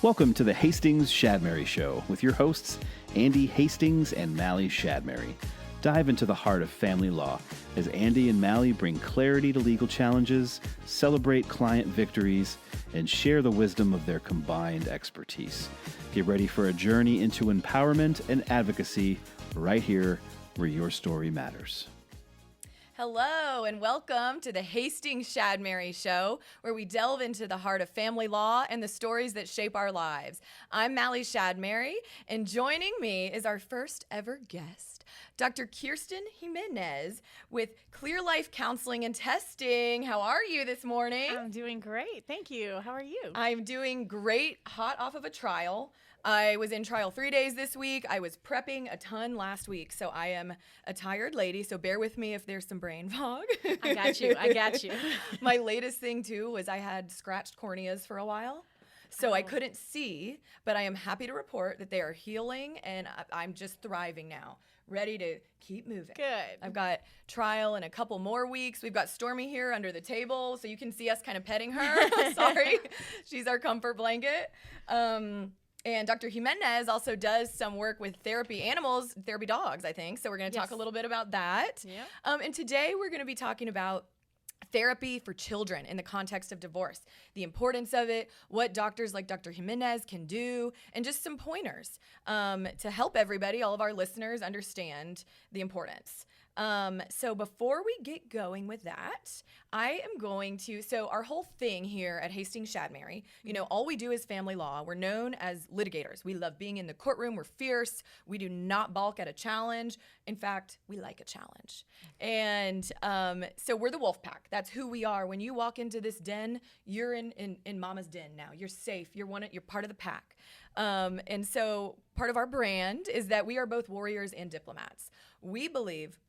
Welcome to the Hastings Shadmehry Show with your hosts, Andy Hastings and Mally Shadmehry. Dive into the heart of family law as Andy and Mally bring clarity to legal challenges, celebrate client victories, and share the wisdom of their combined expertise. Get ready for a journey into empowerment and advocacy right here where your story matters. Hello and welcome to the Hastings Shadmehry Show, where we delve into the heart of family law and the stories that shape our lives. I'm Mally Shadmehry, and joining me is our first ever guest, Dr. Kyrstin Jimenez with Clear Life Counseling and Testing. How are you this morning? I'm doing great. Thank you. How are you? I'm doing great, hot off of a trial. I was in trial 3 days this week. I was prepping a ton last week, so I am a tired lady, so bear with me if there's some brain fog. I got you. My latest thing, too, was I had scratched corneas for a while, so I couldn't see, but I am happy to report that they are healing, and I'm just thriving now, ready to keep moving. Good. I've got trial in a couple more weeks. We've got Stormy here under the table, so you can see us kind of petting her. Sorry. She's our comfort blanket. And Dr. Jimenez also does some work with therapy animals, therapy dogs, I think. So we're going to talk a little bit about that. Yeah. And today we're going to be talking about therapy for children in the context of divorce, the importance of it, what doctors like Dr. Jimenez can do, and just some pointers to help everybody, all of our listeners, understand the importance. So before we get going with that, I am going to, so our whole thing here at Hastings Shadmehry, all we do is family law. We're known as litigators. We love being in the courtroom. We're fierce. We do not balk at a challenge. In fact, we like a challenge. And so we're the wolf pack. That's who we are. When you walk into this den, you're in mama's den now. You're safe. You're part of the pack. And so part of our brand is that we are both warriors and diplomats. We believe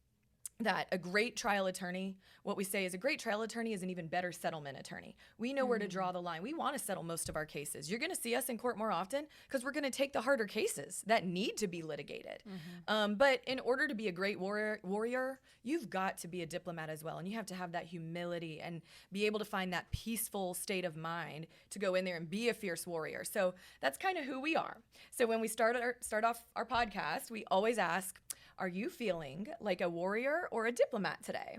that a great trial attorney, what we say is a great trial attorney is an even better settlement attorney. We know where to draw the line. We want to settle most of our cases. You're going to see us in court more often because we're going to take the harder cases that need to be litigated. But in order to be a great warrior, you've got to be a diplomat as well. And you have to have that humility and be able to find that peaceful state of mind to go in there and be a fierce warrior. So that's kind of who we are. So when we start off our podcast, we always ask, are you feeling like a warrior or a diplomat today?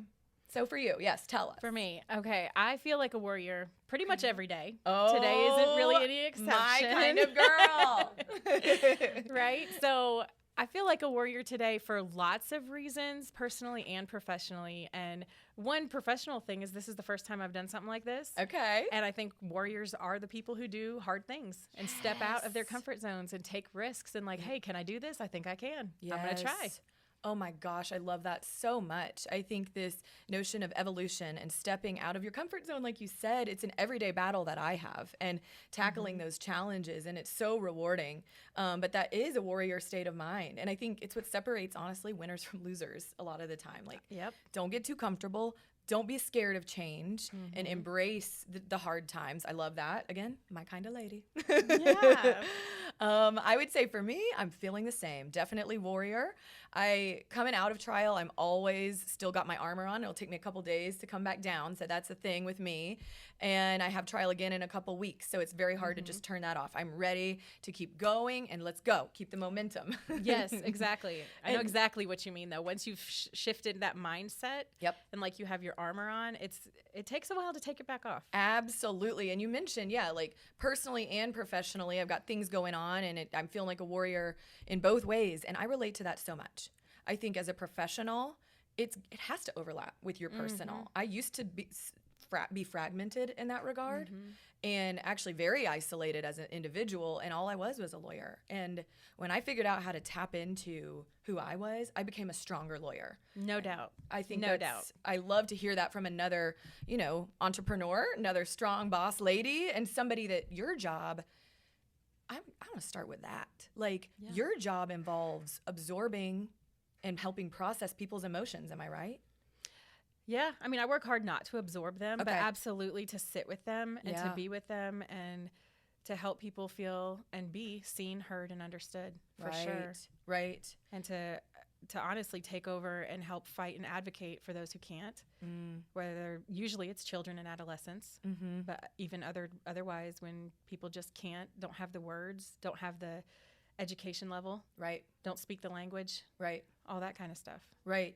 So for you, yes, tell us. For me, okay, I feel like a warrior pretty much every day. Oh, today isn't really any exception. My kind of girl. Right? So I feel like a warrior today for lots of reasons, personally and professionally. And one professional thing is this is the first time I've done something like this. Okay. And I think warriors are the people who do hard things and step out of their comfort zones and take risks and hey, can I do this? I think I can. Yes. I'm going to try. Oh my gosh, I love that so much. I think this notion of evolution and stepping out of your comfort zone, like you said, it's an everyday battle that I have and tackling those challenges, and it's so rewarding. But that is a warrior state of mind. And I think it's what separates, honestly, winners from losers a lot of the time. Don't get too comfortable. Don't be scared of change and embrace the hard times. I love that. Again, my kind of lady. Yeah. I would say for me, I'm feeling the same. Definitely warrior. Coming out of trial, I'm always still got my armor on. It'll take me a couple days to come back down. So that's the thing with me. And I have trial again in a couple weeks. So it's very hard to just turn that off. I'm ready to keep going and let's go. Keep the momentum. Yes, exactly. I know exactly what you mean, though. Once you've shifted that mindset and you have your armor on, it takes a while to take it back off. Absolutely. And you mentioned, personally and professionally, I've got things going on and I'm feeling like a warrior in both ways. And I relate to that so much. I think as a professional, it has to overlap with your personal. I used to be fragmented in that regard and actually very isolated as an individual, and all I was a lawyer. And when I figured out how to tap into who I was, I became a stronger lawyer. No doubt. I think I love to hear that from another, entrepreneur, another strong boss lady, and somebody that your job, I want to start with that. Your job involves absorbing and helping process people's emotions. Am I right? Yeah. I mean, I work hard not to absorb them, but absolutely to sit with them and to be with them and to help people feel and be seen, heard, and understood for sure. Right. And to honestly take over and help fight and advocate for those who can't, whether usually it's children and adolescents, but even otherwise when people just don't have the words, don't have the education level, right, don't speak the language, right, all that kind of stuff. right.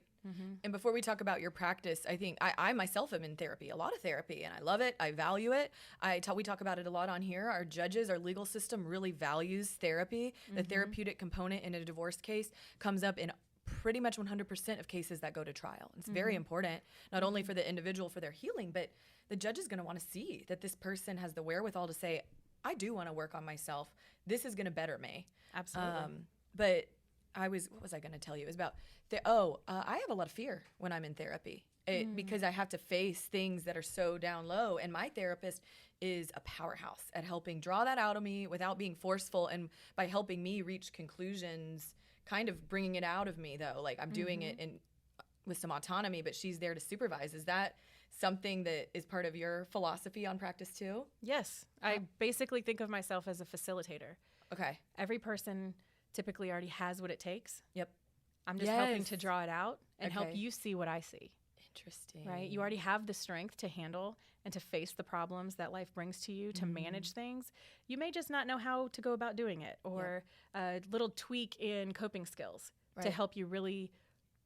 And before we talk about your practice, I think I myself am in therapy, a lot of therapy, and I love it. I value it. We talk about it a lot on here. Our judges, our legal system really values therapy. The therapeutic component in a divorce case comes up in pretty much 100% of cases that go to trial. It's very important, not only for the individual for their healing, but the judge is going to want to see that this person has the wherewithal to say, I do want to work on myself. This is going to better me. Absolutely. But what was I going to tell you? It was about, I have a lot of fear when I'm in therapy because I have to face things that are so down low. And my therapist is a powerhouse at helping draw that out of me without being forceful, and by helping me reach conclusions, kind of bringing it out of me, though. Like I'm doing it with some autonomy, but she's there to supervise. Is that something that is part of your philosophy on practice too? Yes. I basically think of myself as a facilitator. Okay. Every person typically already has what it takes. Yep. I'm just helping to draw it out and help you see what I see. Interesting. Right? You already have the strength to handle and to face the problems that life brings to you, to manage things. You may just not know how to go about doing it, or a little tweak in coping skills to help you really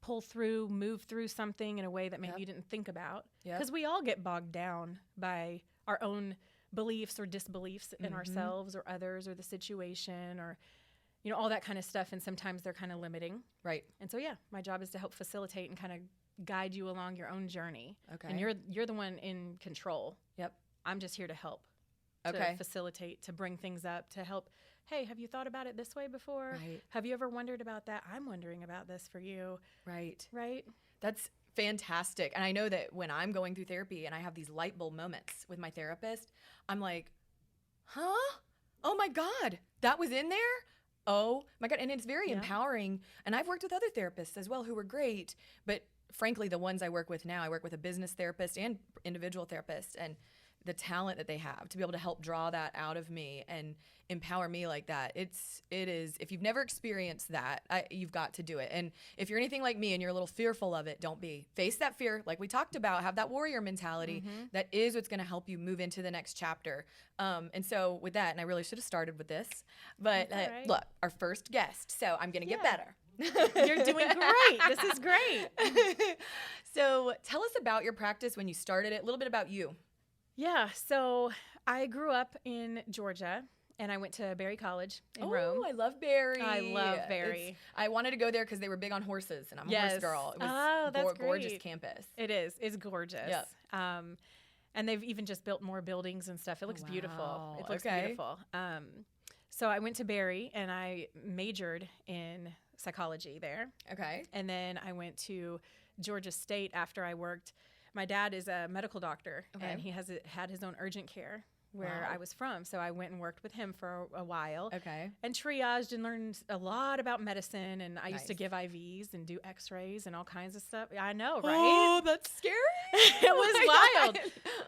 pull through, move through something in a way that maybe you didn't think about. Because we all get bogged down by our own beliefs or disbeliefs in ourselves or others or the situation, or all that kind of stuff, and sometimes they're kind of limiting. Right. And so my job is to help facilitate and kind of guide you along your own journey. Okay. And you're the one in control. Yep. I'm just here to help. To facilitate, to bring things up, to help. Hey, have you thought about it this way before? Right. Have you ever wondered about that? I'm wondering about this for you. Right. Right? That's fantastic. And I know that when I'm going through therapy and I have these light bulb moments with my therapist, I'm like, huh? Oh my God, that was in there? Oh my God. And it's very empowering. And I've worked with other therapists as well who were great. But frankly, the ones I work with now, I work with a business therapist and individual therapist, and the talent that they have to be able to help draw that out of me and empower me like that. It is, if you've never experienced that, you've got to do it. And if you're anything like me and you're a little fearful of it, don't be. Face that fear. Like we talked about, have that warrior mentality. That is what's going to help you move into the next chapter. And so with that, and I really should have started with this, but look, our first guest. So I'm going to get better. You're doing great. This is great. So tell us about your practice when you started it, a little bit about you. Yeah, so I grew up in Georgia, and I went to Berry College in Rome. Oh, I love Berry. I love Berry. I wanted to go there because they were big on horses, and I'm a horse girl. It was that's gorgeous great. campus. It is. It's gorgeous. Yeah. And they've even just built more buildings and stuff. It looks beautiful. It looks okay. beautiful. So I went to Berry, and I majored in psychology there. Okay. And then I went to Georgia State after I worked. My dad is a medical doctor, and he had his own urgent care where I was from. So I went and worked with him for a while. Okay. And triaged and learned a lot about medicine. And I used to give IVs and do x-rays and all kinds of stuff. I know, right? Oh, that's scary. It was wild.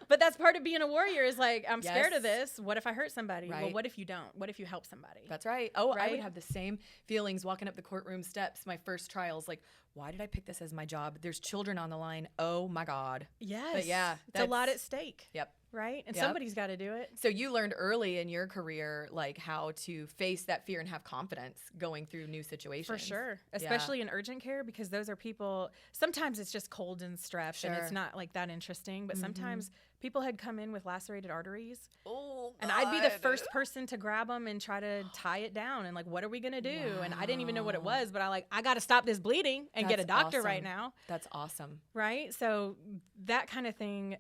But that's part of being a warrior is like, I'm scared of this. What if I hurt somebody? Right. Well, what if you don't? What if you help somebody? That's right. Oh, I would have the same feelings walking up the courtroom steps, my first trials, like, why did I pick this as my job? There's children on the line. Oh my God. Yes. But yeah. It's a lot at stake. Yep. Right? And somebody's got to do it. So you learned early in your career, like how to face that fear and have confidence going through new situations. For sure. Especially in urgent care, because those are people, sometimes it's just cold and strep and it's not like that interesting, but sometimes people had come in with lacerated arteries. Oh, and I'd be the first person to grab them and try to tie it down. And like, what are we going to do? Wow. And I didn't even know what it was, but I got to stop this bleeding and get a doctor right now. That's awesome. Right? So that kind of thing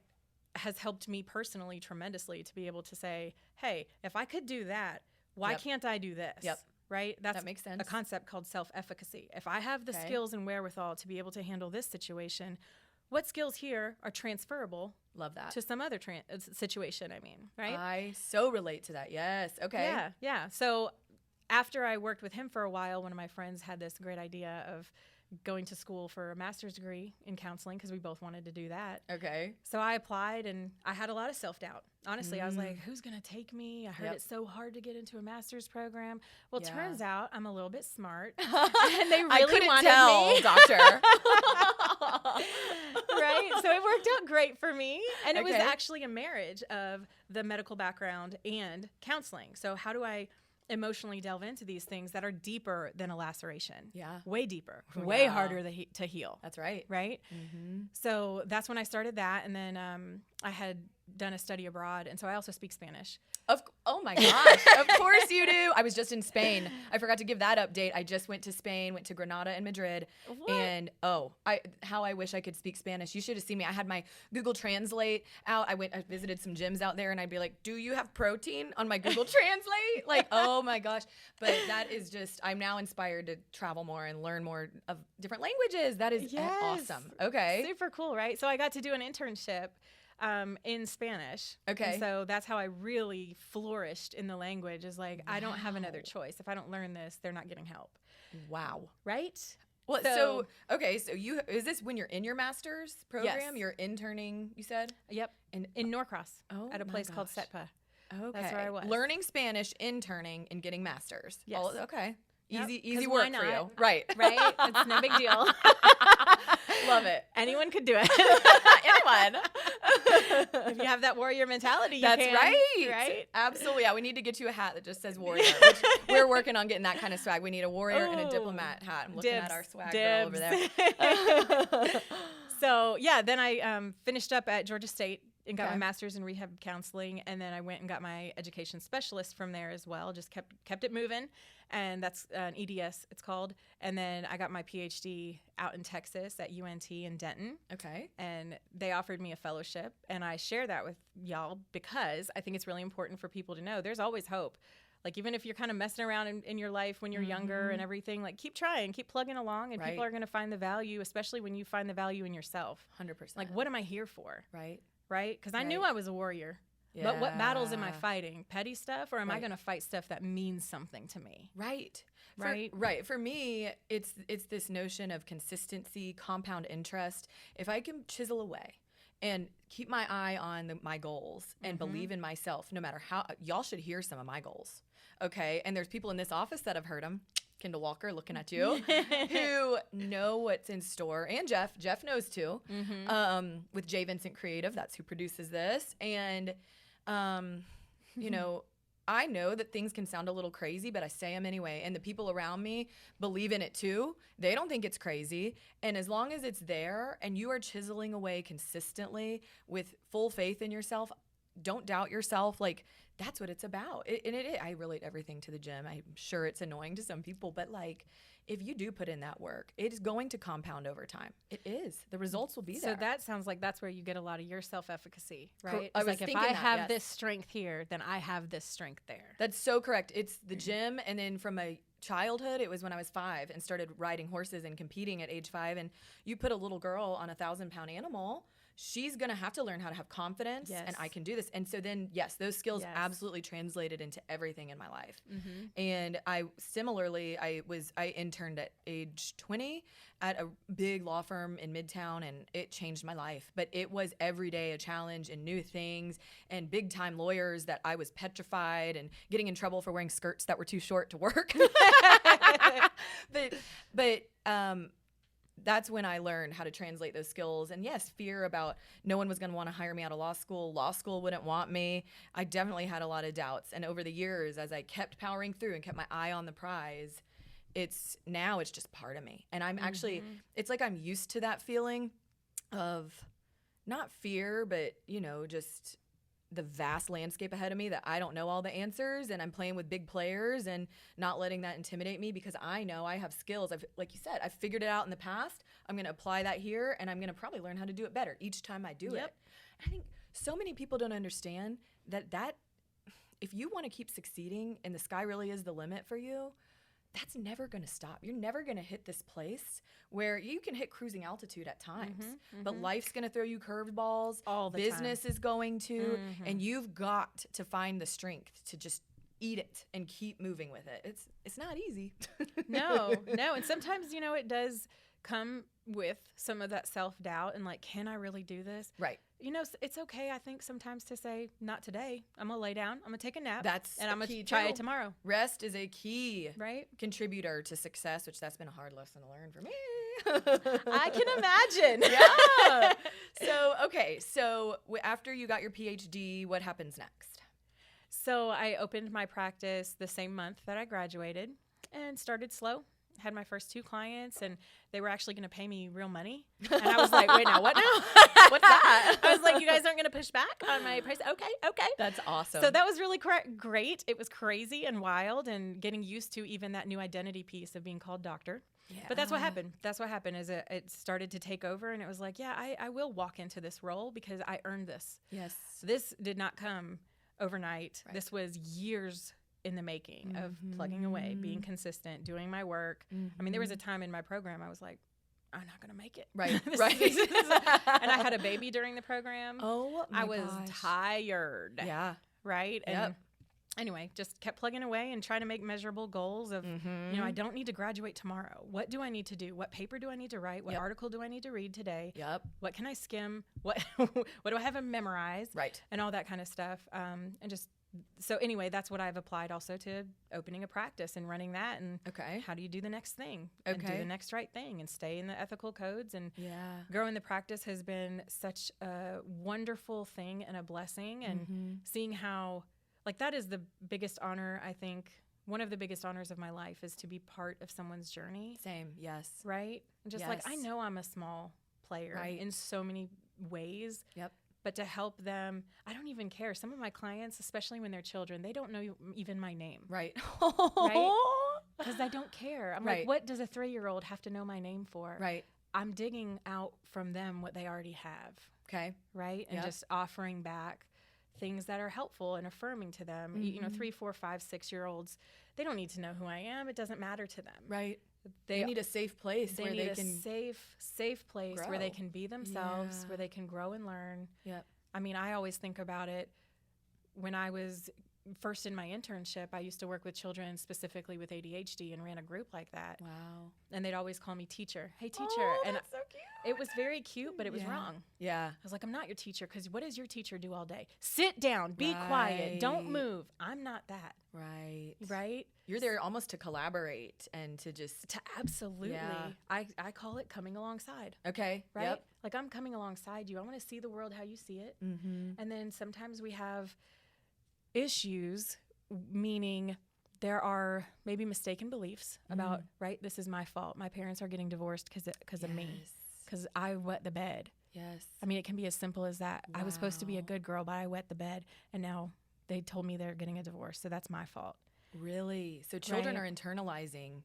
has helped me personally tremendously to be able to say, hey, if I could do that, why can't I do this? Yep. Right? That makes sense. A concept called self-efficacy. If I have the skills and wherewithal to be able to handle this situation, what skills here are transferable? Love that. To some other situation, right? I so relate to that. Yes. Okay. Yeah. So after I worked with him for a while, one of my friends had this great idea of going to school for a master's degree in counseling because we both wanted to do that. Okay. So I applied, and I had a lot of self-doubt. Honestly, I was like, who's going to take me? I heard it's so hard to get into a master's program. Well, turns out I'm a little bit smart. And they really wanted me. Doctor. Right? So it worked out great for me. And it was actually a marriage of the medical background and counseling. So how do I emotionally delve into these things that are deeper than a laceration? Yeah. Way deeper, way harder to heal. That's right. Right? Mm-hmm. So that's when I started that. And then I had done a study abroad. And so I also speak Spanish. Oh my gosh. Of course you do. I was just in Spain. I forgot to give that update. I just went to Spain, went to Granada and Madrid. What? And how I wish I could speak Spanish. You should have seen me. I had my Google Translate out. I visited some gyms out there, and I'd be like, do you have protein on my Google Translate? Like, oh my gosh. But that is just, I'm now inspired to travel more and learn more of different languages. That is awesome. Okay. Super cool, right? So I got to do an internship in Spanish. Okay. And so that's how I really flourished in the language, is like, I don't have another choice. If I don't learn this, they're not getting help. Wow. Right? Well, so is this when you're in your master's program? Yes. You're interning, you said? Yep. In Norcross at a place called gosh. SETPA. Okay. That's where I was. Learning Spanish, interning, and getting masters. Yes. Okay. Yep. Easy 'Cause work why not? for you. Right. Right? It's no big deal. Love it. Anyone could do it. Anyone. If you have that warrior mentality, you That's can. right. Absolutely. Yeah, we need to get you a hat that just says warrior, which we're working on getting that kind of swag. We need a warrior and a diplomat hat. I'm looking at our swag girl over there. So, then I finished up at Georgia State and got my master's in rehab counseling, and then I went and got my education specialist from there as well. Just kept it moving, and that's an EDS, it's called. And then I got my Ph.D. out in Texas at UNT in Denton. Okay. And they offered me a fellowship, and I share that with y'all because I think it's really important for people to know there's always hope. Like, even if you're kind of messing around in your life when you're younger and everything, like, keep trying, keep plugging along, and people are going to find the value, especially when you find the value in yourself. 100%. Like, what am I here for? Right. Because I knew I was a warrior. Yeah. But what battles am I fighting? Petty stuff? Or am I going to fight stuff that means something to me? Right. Right. For me, it's this notion of consistency, compound interest. If I can chisel away and keep my eye on my goals and believe in myself, no matter how, y'all should hear some of my goals. Okay. And there's people in this office that have heard them. Kendall Walker looking at you, who know what's in store. And Jeff knows too, with J. Vincent Creative. That's who produces this. And, you know, I know that things can sound a little crazy, but I say them anyway. And the people around me believe in it too. They don't think it's crazy. And as long as it's there and you are chiseling away consistently with full faith in yourself, don't doubt yourself. Like, that's what it's about. I relate everything to the gym. I'm sure it's annoying to some people, but like, if you do put in that work, it is going to compound over time. It is. The results will be there. So that sounds like that's where you get a lot of your self-efficacy, right? I was like, thinking if I that, have this strength here, then I have this strength there. That's so correct. It's the gym, and then from a childhood, it was when I was 5 and started riding horses and competing at age 5. And you put a little girl on a 1,000-pound animal, she's going to have to learn how to have confidence, and I can do this. And so then, yes, those skills absolutely translated into everything in my life. And I interned at age 20 at a big law firm in Midtown, and it changed my life. But it was every day a challenge and new things and big time lawyers that I was petrified and getting in trouble for wearing skirts that were too short to work. But that's when I learned how to translate those skills. And yes, fear about no one was going to want to hire me out of law school. Law school wouldn't want me. I definitely had a lot of doubts. And over the years, as I kept powering through and kept my eye on the prize, it's just part of me. And I'm actually, it's like I'm used to that feeling of not fear, but, you know, just the vast landscape ahead of me that I don't know all the answers, and I'm playing with big players and not letting that intimidate me because I know I have skills. Like you said, I've figured it out in the past. I'm going to apply that here, and I'm going to probably learn how to do it better each time I do it. I think so many people don't understand that if you want to keep succeeding and the sky really is the limit for you, that's never going to stop. You're never going to hit this place where you can hit cruising altitude at times, but life's going to throw you curveballs. All the Business time. is going to, and you've got to find the strength to just eat it and keep moving with it. It's not easy. No. And sometimes, it does come with some of that self-doubt and like, can I really do this? Right. It's okay, I think, sometimes to say, not today. I'm going to lay down. I'm going to take a nap. That's and I'm going key to try too. it tomorrow. Rest is a key contributor to success, which that's been a hard lesson to learn for me. I can imagine. Yeah. So after you got your PhD, what happens next? So I opened my practice the same month that I graduated and started slow. Had my first 2 clients, and they were actually going to pay me real money. And I was like, wait, now what now? What's that? I was like, you guys aren't going to push back on my price? Okay. That's awesome. So that was really great. It was crazy and wild, and getting used to even that new identity piece of being called doctor. Yeah. But that's what happened. Is it started to take over, and it was like, yeah, I will walk into this role because I earned this. Yes. This did not come overnight. Right. This was years in the making of plugging away, being consistent, doing my work. I mean, there was a time in my program I was like, I'm not going to make it. Right. And I had a baby during the program. Oh, my I was tired. Yeah. Right. And anyway, just kept plugging away and trying to make measurable goals of, I don't need to graduate tomorrow. What do I need to do? What paper do I need to write? What article do I need to read today? Yep. What can I skim? What do I have to memorize? Right. And all that kind of stuff. So anyway, that's what I've applied also to opening a practice and running that. And how do you do the next thing? And do the next right thing and stay in the ethical codes. And growing the practice has been such a wonderful thing and a blessing. And seeing how, like, that is the biggest honor, I think. One of the biggest honors of my life is to be part of someone's journey. Same, yes. Right? Just like, I know I'm a small player in so many ways. Yep. But to help them, I don't even care. Some of my clients, especially when they're children, they don't know even my name. Right. Right? Because I don't care. I'm like, what does a 3-year-old have to know my name for? Right. I'm digging out from them what they already have. Okay. Right? And just offering back things that are helpful and affirming to them. 3, 4, 5, 6-year-olds, they don't need to know who I am. It doesn't matter to them. Right. They need a safe place where they can safe place grow. Where they can be themselves, where they can grow and learn. Yep. I mean, I always think about it when I was first in my internship. I used to work with children specifically with ADHD and ran a group like that. Wow. And they'd always call me teacher. Hey, teacher. Oh, and that's so cute. It was very cute, but it was wrong. Yeah. I was like, I'm not your teacher, because what does your teacher do all day? Sit down, be quiet, don't move. I'm not that. Right. Right? You're there almost to collaborate and to just... Absolutely. Yeah. I call it coming alongside. Okay. Right? Yep. Like, I'm coming alongside you. I want to see the world how you see it. And then sometimes we have issues, meaning there are maybe mistaken beliefs about, this is my fault. My parents are getting divorced because of me, because I wet the bed. Yes. I mean, it can be as simple as that. Wow. I was supposed to be a good girl, but I wet the bed, and now they told me they're getting a divorce, so that's my fault. Really? So children are internalizing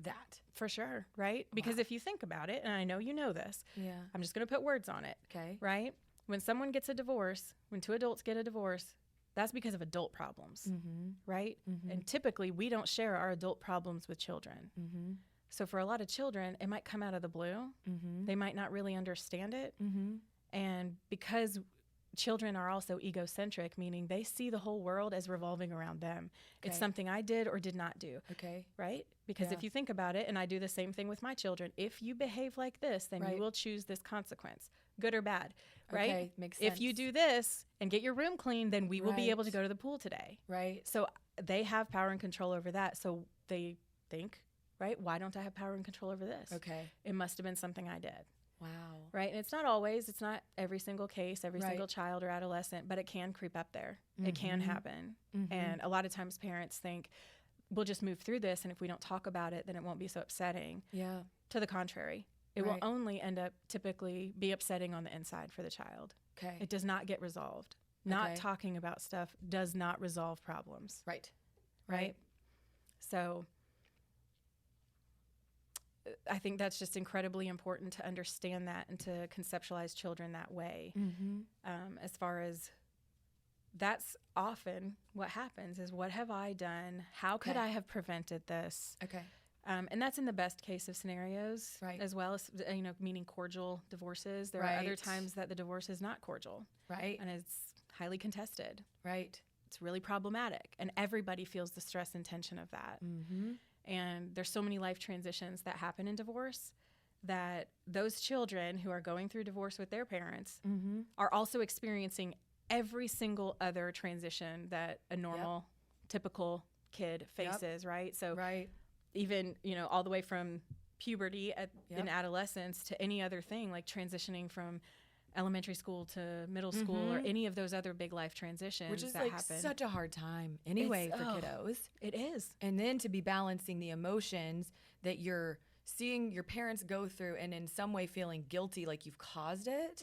that. For sure, right? Because if you think about it, and I know you know this, I'm just going to put words on it. Okay. Right? When someone gets a divorce, when 2 adults get a divorce, that's because of adult problems, right? And typically, we don't share our adult problems with children. So for a lot of children, it might come out of the blue. They might not really understand it. And because children are also egocentric, meaning they see the whole world as revolving around them. It's something I did or did not do. Okay. Right? Because if you think about it, and I do the same thing with my children, if you behave like this, then you will choose this consequence, good or bad. Right? Okay. Makes sense. If you do this and get your room clean, then we will be able to go to the pool today. Right. So they have power and control over that. So they think, right, why don't I have power and control over this? Okay. It must have been something I did. Wow. Right? And it's not always, it's not every single case, every single child or adolescent, but it can creep up there. It can happen. And a lot of times parents think, we'll just move through this, and if we don't talk about it, then it won't be so upsetting. Yeah. To the contrary. It will only end up typically be upsetting on the inside for the child. Okay. It does not get resolved. Not talking about stuff does not resolve problems. Right? So I think that's just incredibly important to understand that and to conceptualize children that way. As far as that's often what happens is, what have I done? How could I have prevented this? Okay. And that's in the best case of scenarios, as well as, meaning cordial divorces. There are other times that the divorce is not cordial. Right. And it's highly contested. Right. it's really problematic. And everybody feels the stress and tension of that. Mm-hmm. And there's so many life transitions that happen in divorce that those children who are going through divorce with their parents Mm-hmm. are also experiencing every single other transition that a normal, typical kid faces, right? So Right. even, all the way from puberty in Yep. adolescence to any other thing, like transitioning from elementary school to middle school or any of those other big life transitions Which is that like happen. such a hard time anyway for kiddos. It is. And then to be balancing the emotions that you're seeing your parents go through and in some way feeling guilty like you've caused it,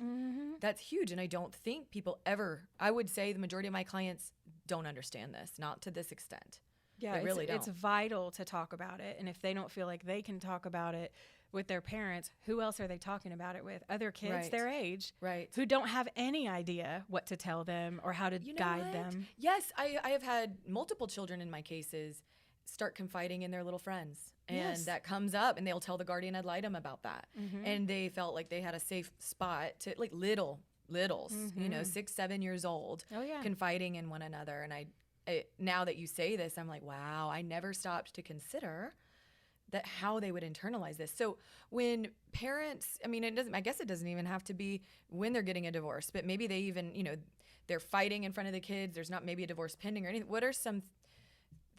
that's huge. And I don't think people ever, I would say the majority of my clients don't understand this, not to this extent. Yeah, They really it's don't. vital to talk about it. And if they don't feel like they can talk about it with their parents, who else are they talking about it with? Other kids Right. their age Right. who don't have any idea what to tell them or how to You know guide what? them. Yes, I have had multiple children in my cases start confiding in their little friends. And Yes. that comes up and they'll tell the guardian ad litem about that. And they felt like they had a safe spot to like littles, 6, 7 years old, Oh, yeah. confiding in one another. And I now that you say this, I'm like, wow, I never stopped to consider that how they would internalize this. So when parents, I guess it doesn't even have to be when they're getting a divorce, but maybe they even, they're fighting in front of the kids. There's not maybe a divorce pending or anything. What are some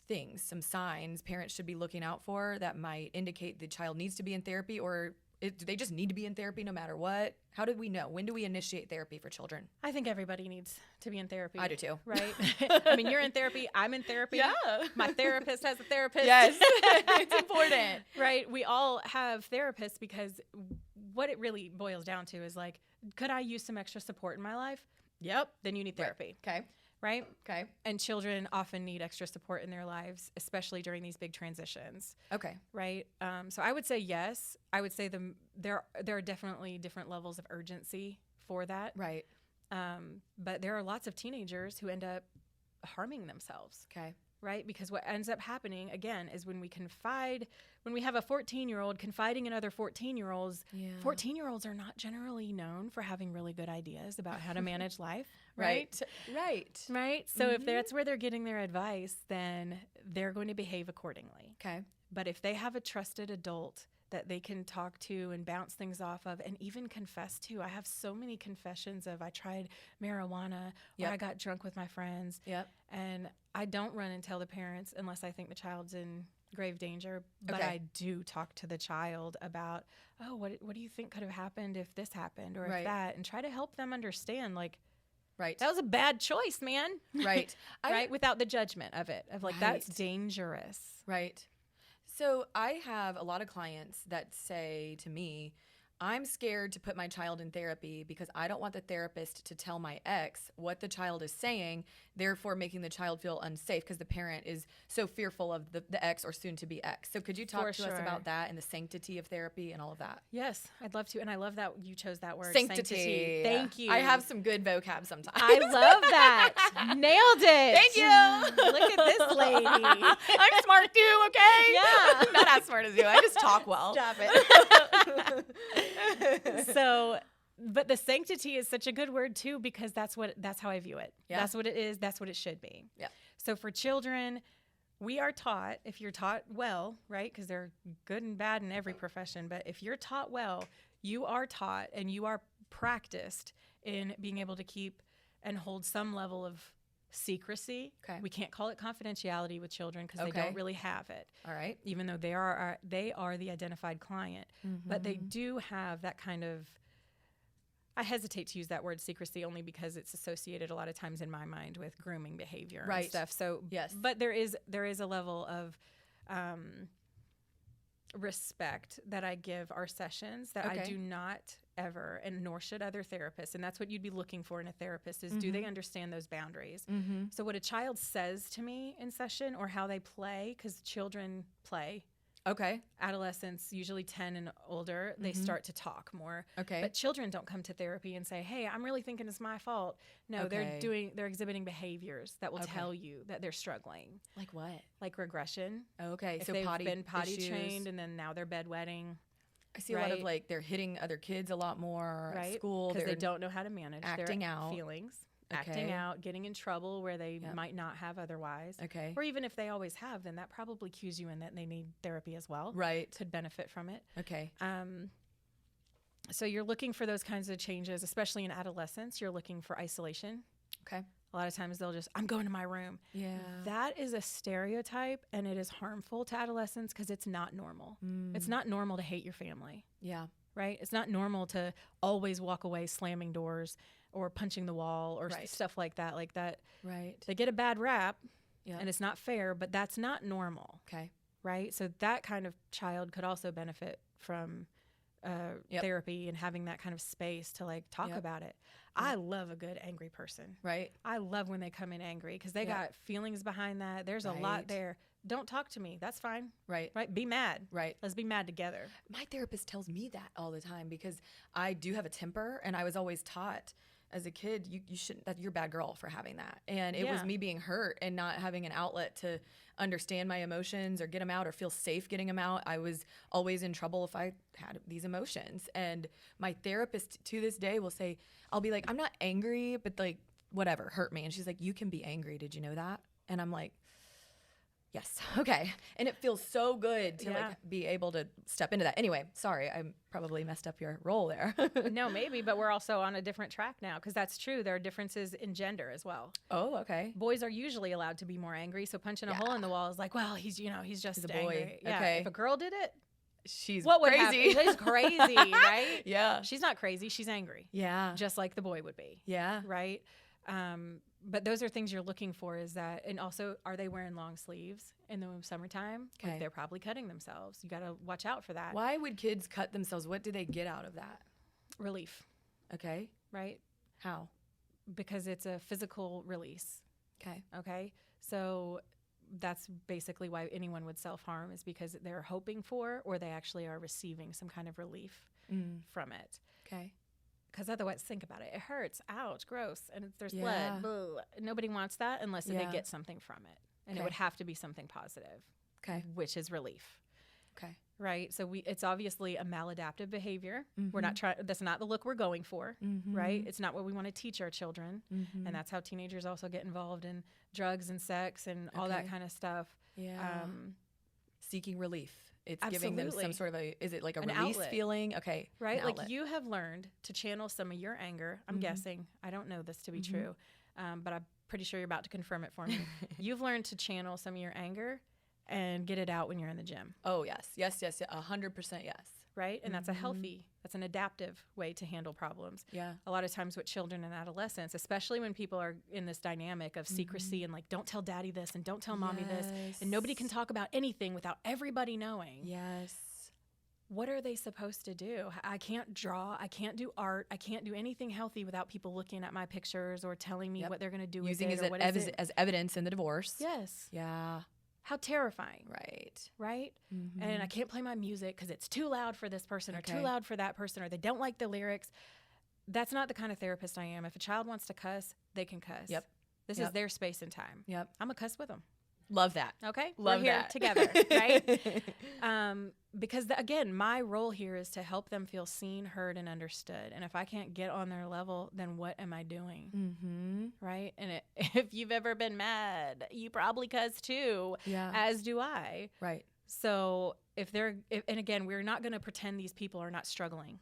things, some signs parents should be looking out for that might indicate the child needs to be in therapy, or do they just need to be in therapy no matter what? How do we know? When do we initiate therapy for children? I think everybody needs to be in therapy. I do too. Right? You're in therapy. I'm in therapy. Yeah. My therapist has a therapist. Yes, it's important. Right? We all have therapists because what it really boils down to is like, could I use some extra support in my life? Yep. Then you need therapy. Okay. Right? Okay. And children often need extra support in their lives, especially during these big transitions. Okay. Right? So I would say yes. I would say there are definitely different levels of urgency for that. Right. But there are lots of teenagers who end up harming themselves. Okay. Right? Because what ends up happening, again, is when we have a 14-year-old confiding in other 14-year-olds, Yeah. 14-year-olds are not generally known for having really good ideas about how to manage life. Right. Right. Right? So if that's where they're getting their advice, then they're going to behave accordingly. Okay. But if they have a trusted adult that they can talk to and bounce things off of and even confess to, I have so many confessions of I tried marijuana or I got drunk with my friends. Yep. And I don't run and tell the parents unless I think the child's in grave danger. But Okay. I do talk to the child about, what do you think could have happened if this happened or if that, and try to help them understand, like, Right. that was a bad choice, man. Right. Right? Without the judgment of it, of like, that's Right. dangerous. Right. So I have a lot of clients that say to me, I'm scared to put my child in therapy because I don't want the therapist to tell my ex what the child is saying, therefore making the child feel unsafe because the parent is so fearful of the ex or soon to be ex. So could you talk to us about that and the sanctity of therapy and all of that? Yes, I'd love to. And I love that you chose that word. Sanctity. Thank you. I have some good vocab sometimes. I love that. Nailed it. Thank you. Look at this lady. I'm smart too, okay? Yeah. Not as smart as you. I just talk well. Stop it. So, but the sanctity is such a good word too, because that's how I view it. Yeah. That's what it is. That's what it should be. Yeah. So for children, we are taught, if you're taught well, right? Because they're good and bad in every profession, but if you're taught well, you are taught and you are practiced in being able to keep and hold some level of secrecy. Okay. We can't call it confidentiality with children because they Okay. don't really have it. All right. Even though they are the identified client, but they do have that kind of, I hesitate to use that word secrecy only because it's associated a lot of times in my mind with grooming behavior and Right. stuff. So Yes. but there is a level of respect that I give our sessions that I Okay. do not ever, and nor should other therapists. And that's what you'd be looking for in a therapist is do they understand those boundaries? So what a child says to me in session or how they play, because children play. Okay. Adolescents, usually 10 and older, they start to talk more. Okay. But children don't come to therapy and say, hey, I'm really thinking it's my fault. No, Okay. they're exhibiting behaviors that will Okay. tell you that they're struggling. Like what? Like regression. Okay. If So they've potty been potty issues. trained and then now they're bedwetting. I see a lot of right? like they're hitting other kids a lot more Right? at school. Because they They're don't know how to manage acting their out. feelings. acting out, getting in trouble where they might not have otherwise. Okay. Or even if they always have, then that probably cues you in that they need therapy as well. Right. Could benefit from it. Okay. So you're looking for those kinds of changes, especially in adolescence. You're looking for isolation. Okay. A lot of times they'll just, I'm going to my room. Yeah. That is a stereotype, and it is harmful to adolescents because it's not normal. It's not normal to hate your family. Yeah. Right? It's not normal to always walk away slamming doors or punching the wall or stuff like that. Like that. Right. They get a bad rap, and it's not fair, but that's not normal. Okay. Right? So that kind of child could also benefit from therapy and having that kind of space to like talk about it. I love a good angry person. Right. I love when they come in angry because they got feelings behind that. There's a lot there. Don't talk to me. That's fine. Right. Right. Be mad. Right. Let's be mad together. My therapist tells me that all the time because I do have a temper, and I was always taught as a kid, you shouldn't, that you're a bad girl for having that. And it was me being hurt and not having an outlet to understand my emotions or get them out or feel safe getting them out. I was always in trouble if I had these emotions. And my therapist to this day will say, I'll be like, I'm not angry, but like, whatever, hurt me. And she's like, you can be angry. Did you know that? And I'm like, yes. Okay. And it feels so good to like be able to step into that. Anyway, sorry, I probably messed up your role there. No, maybe, but we're also on a different track now because that's true. There are differences in gender as well. Oh, okay. Boys are usually allowed to be more angry. So punching a hole in the wall is like, well, he's just a boy. angry. Yeah. Okay. If a girl did it, she's what would crazy. happen? She's crazy, right? Yeah. She's not crazy. She's angry. Yeah. Just like the boy would be. Yeah. Right. But those are things you're looking for is that, and also, are they wearing long sleeves in the summertime? Okay. Like they're probably cutting themselves. You got to watch out for that. Why would kids cut themselves? What do they get out of that? Relief. Okay. Right. How? Because it's a physical release. Okay. Okay. So that's basically why anyone would self-harm is because they're hoping for, or they actually are receiving some kind of relief from it. Okay. Because otherwise, think about it. It hurts. Ouch. Gross. And there's Yeah. blood. Boo. Nobody wants that unless they get something from it. And it would have to be something positive. Okay. Which is relief. Okay. Right? So it's obviously a maladaptive behavior. We're not trying, that's not the look we're going for. Right? It's not what we want to teach our children. And that's how teenagers also get involved in drugs and sex and all that kind of stuff. Yeah. Seeking relief. It's Absolutely. giving them some sort of is it like a An release outlet. feeling? Okay. Right? An Like outlet. you have learned to channel some of your anger. I'm guessing. I don't know this to be true, but I'm pretty sure you're about to confirm it for me. You've learned to channel some of your anger and get it out when you're in the gym. Oh, yes. Yes, 100% yes. Right? And that's that's an adaptive way to handle problems. Yeah. A lot of times with children and adolescents, especially when people are in this dynamic of secrecy and like, don't tell daddy this and don't tell mommy this. And nobody can talk about anything without everybody knowing. Yes. What are they supposed to do? I can't draw. I can't do art. I can't do anything healthy without people looking at my pictures or telling me what they're going to do Using with it. as evidence in the divorce. Yes. Yeah. How terrifying. Right. Right? And I can't play my music because it's too loud for this person or too loud for that person or they don't like the lyrics. That's not the kind of therapist I am. If a child wants to cuss, they can cuss. Yep. This is their space and time. Yep. I'm going to cuss with them. Love that. Okay? Love We're here that. together, right? Because, again, my role here is to help them feel seen, heard, and understood. And if I can't get on their level, then what am I doing? Right? And if you've ever been mad, you probably cuss too, as do I. Right. So and again, we're not going to pretend these people are not struggling.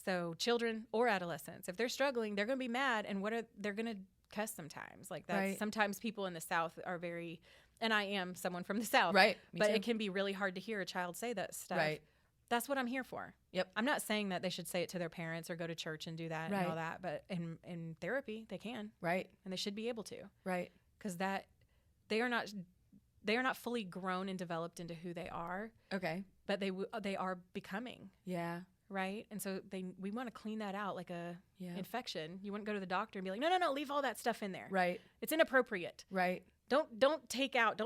So children or adolescents, if they're struggling, they're going to be mad, and they're going to cuss sometimes. Like that. Right. Sometimes people in the South are very, and I am someone from the South, Right. Me but too. it can be really hard to hear a child say that stuff. Right. That's what I'm here for. Yep. I'm not saying that they should say it to their parents or go to church and do that and all that, but in therapy they can, Right. and they should be able to, Right. because they are not fully grown and developed into who they are, Okay. but they are becoming. Yeah. Right. And so we want to clean that out like a infection. You wouldn't go to the doctor and be like, no, leave all that stuff in there. Right. It's inappropriate. Right. Don't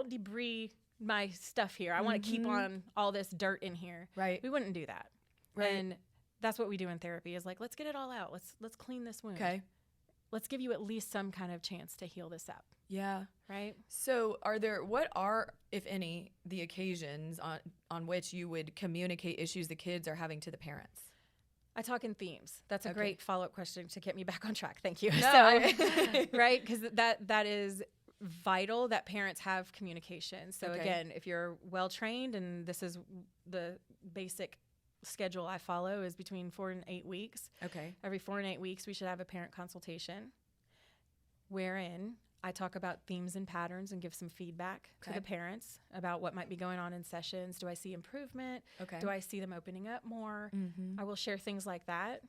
debris my stuff here. I want to keep on all this dirt in here. Right. We wouldn't do that. Right. And that's what we do in therapy is like, let's get it all out. Let's clean this wound. Okay. Let's give you at least some kind of chance to heal this up. Yeah. Right. So what are, if any, the occasions on which you would communicate issues the kids are having to the parents? I talk in themes. That's a Okay. great follow-up question to get me back on track. Thank you. No, Right? Because that is vital that parents have communication. So Okay. again, if you're well-trained, and this is the basic schedule I follow, is between 4 and 8 weeks. Okay. Every 4 and 8 weeks, we should have a parent consultation wherein I talk about themes and patterns and give some feedback to Okay. the parents about what might be going on in sessions. Do I see improvement? Okay. Do I see them opening up more? Mm-hmm. I will share things like that.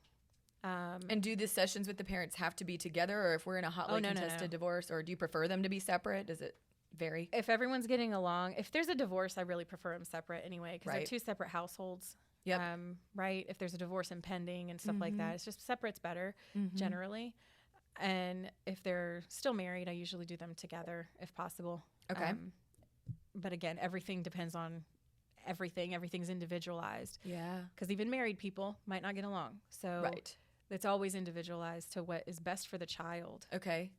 And do the sessions with the parents have to be together, or if we're in a hotly no, contested no. divorce, or do you prefer them to be separate? Does it vary? If everyone's getting along, if there's a divorce, I really prefer them separate anyway, because Right. they're 2 separate households. Yep. Right? If there's a divorce impending and stuff like that, it's just separate's better Mhm. generally. And if they're still married, I usually do them together if possible. Okay. But again, everything depends on everything. Everything's individualized, Yeah. because even married people might not get along. So Right. it's always individualized to what is best for the child. Okay.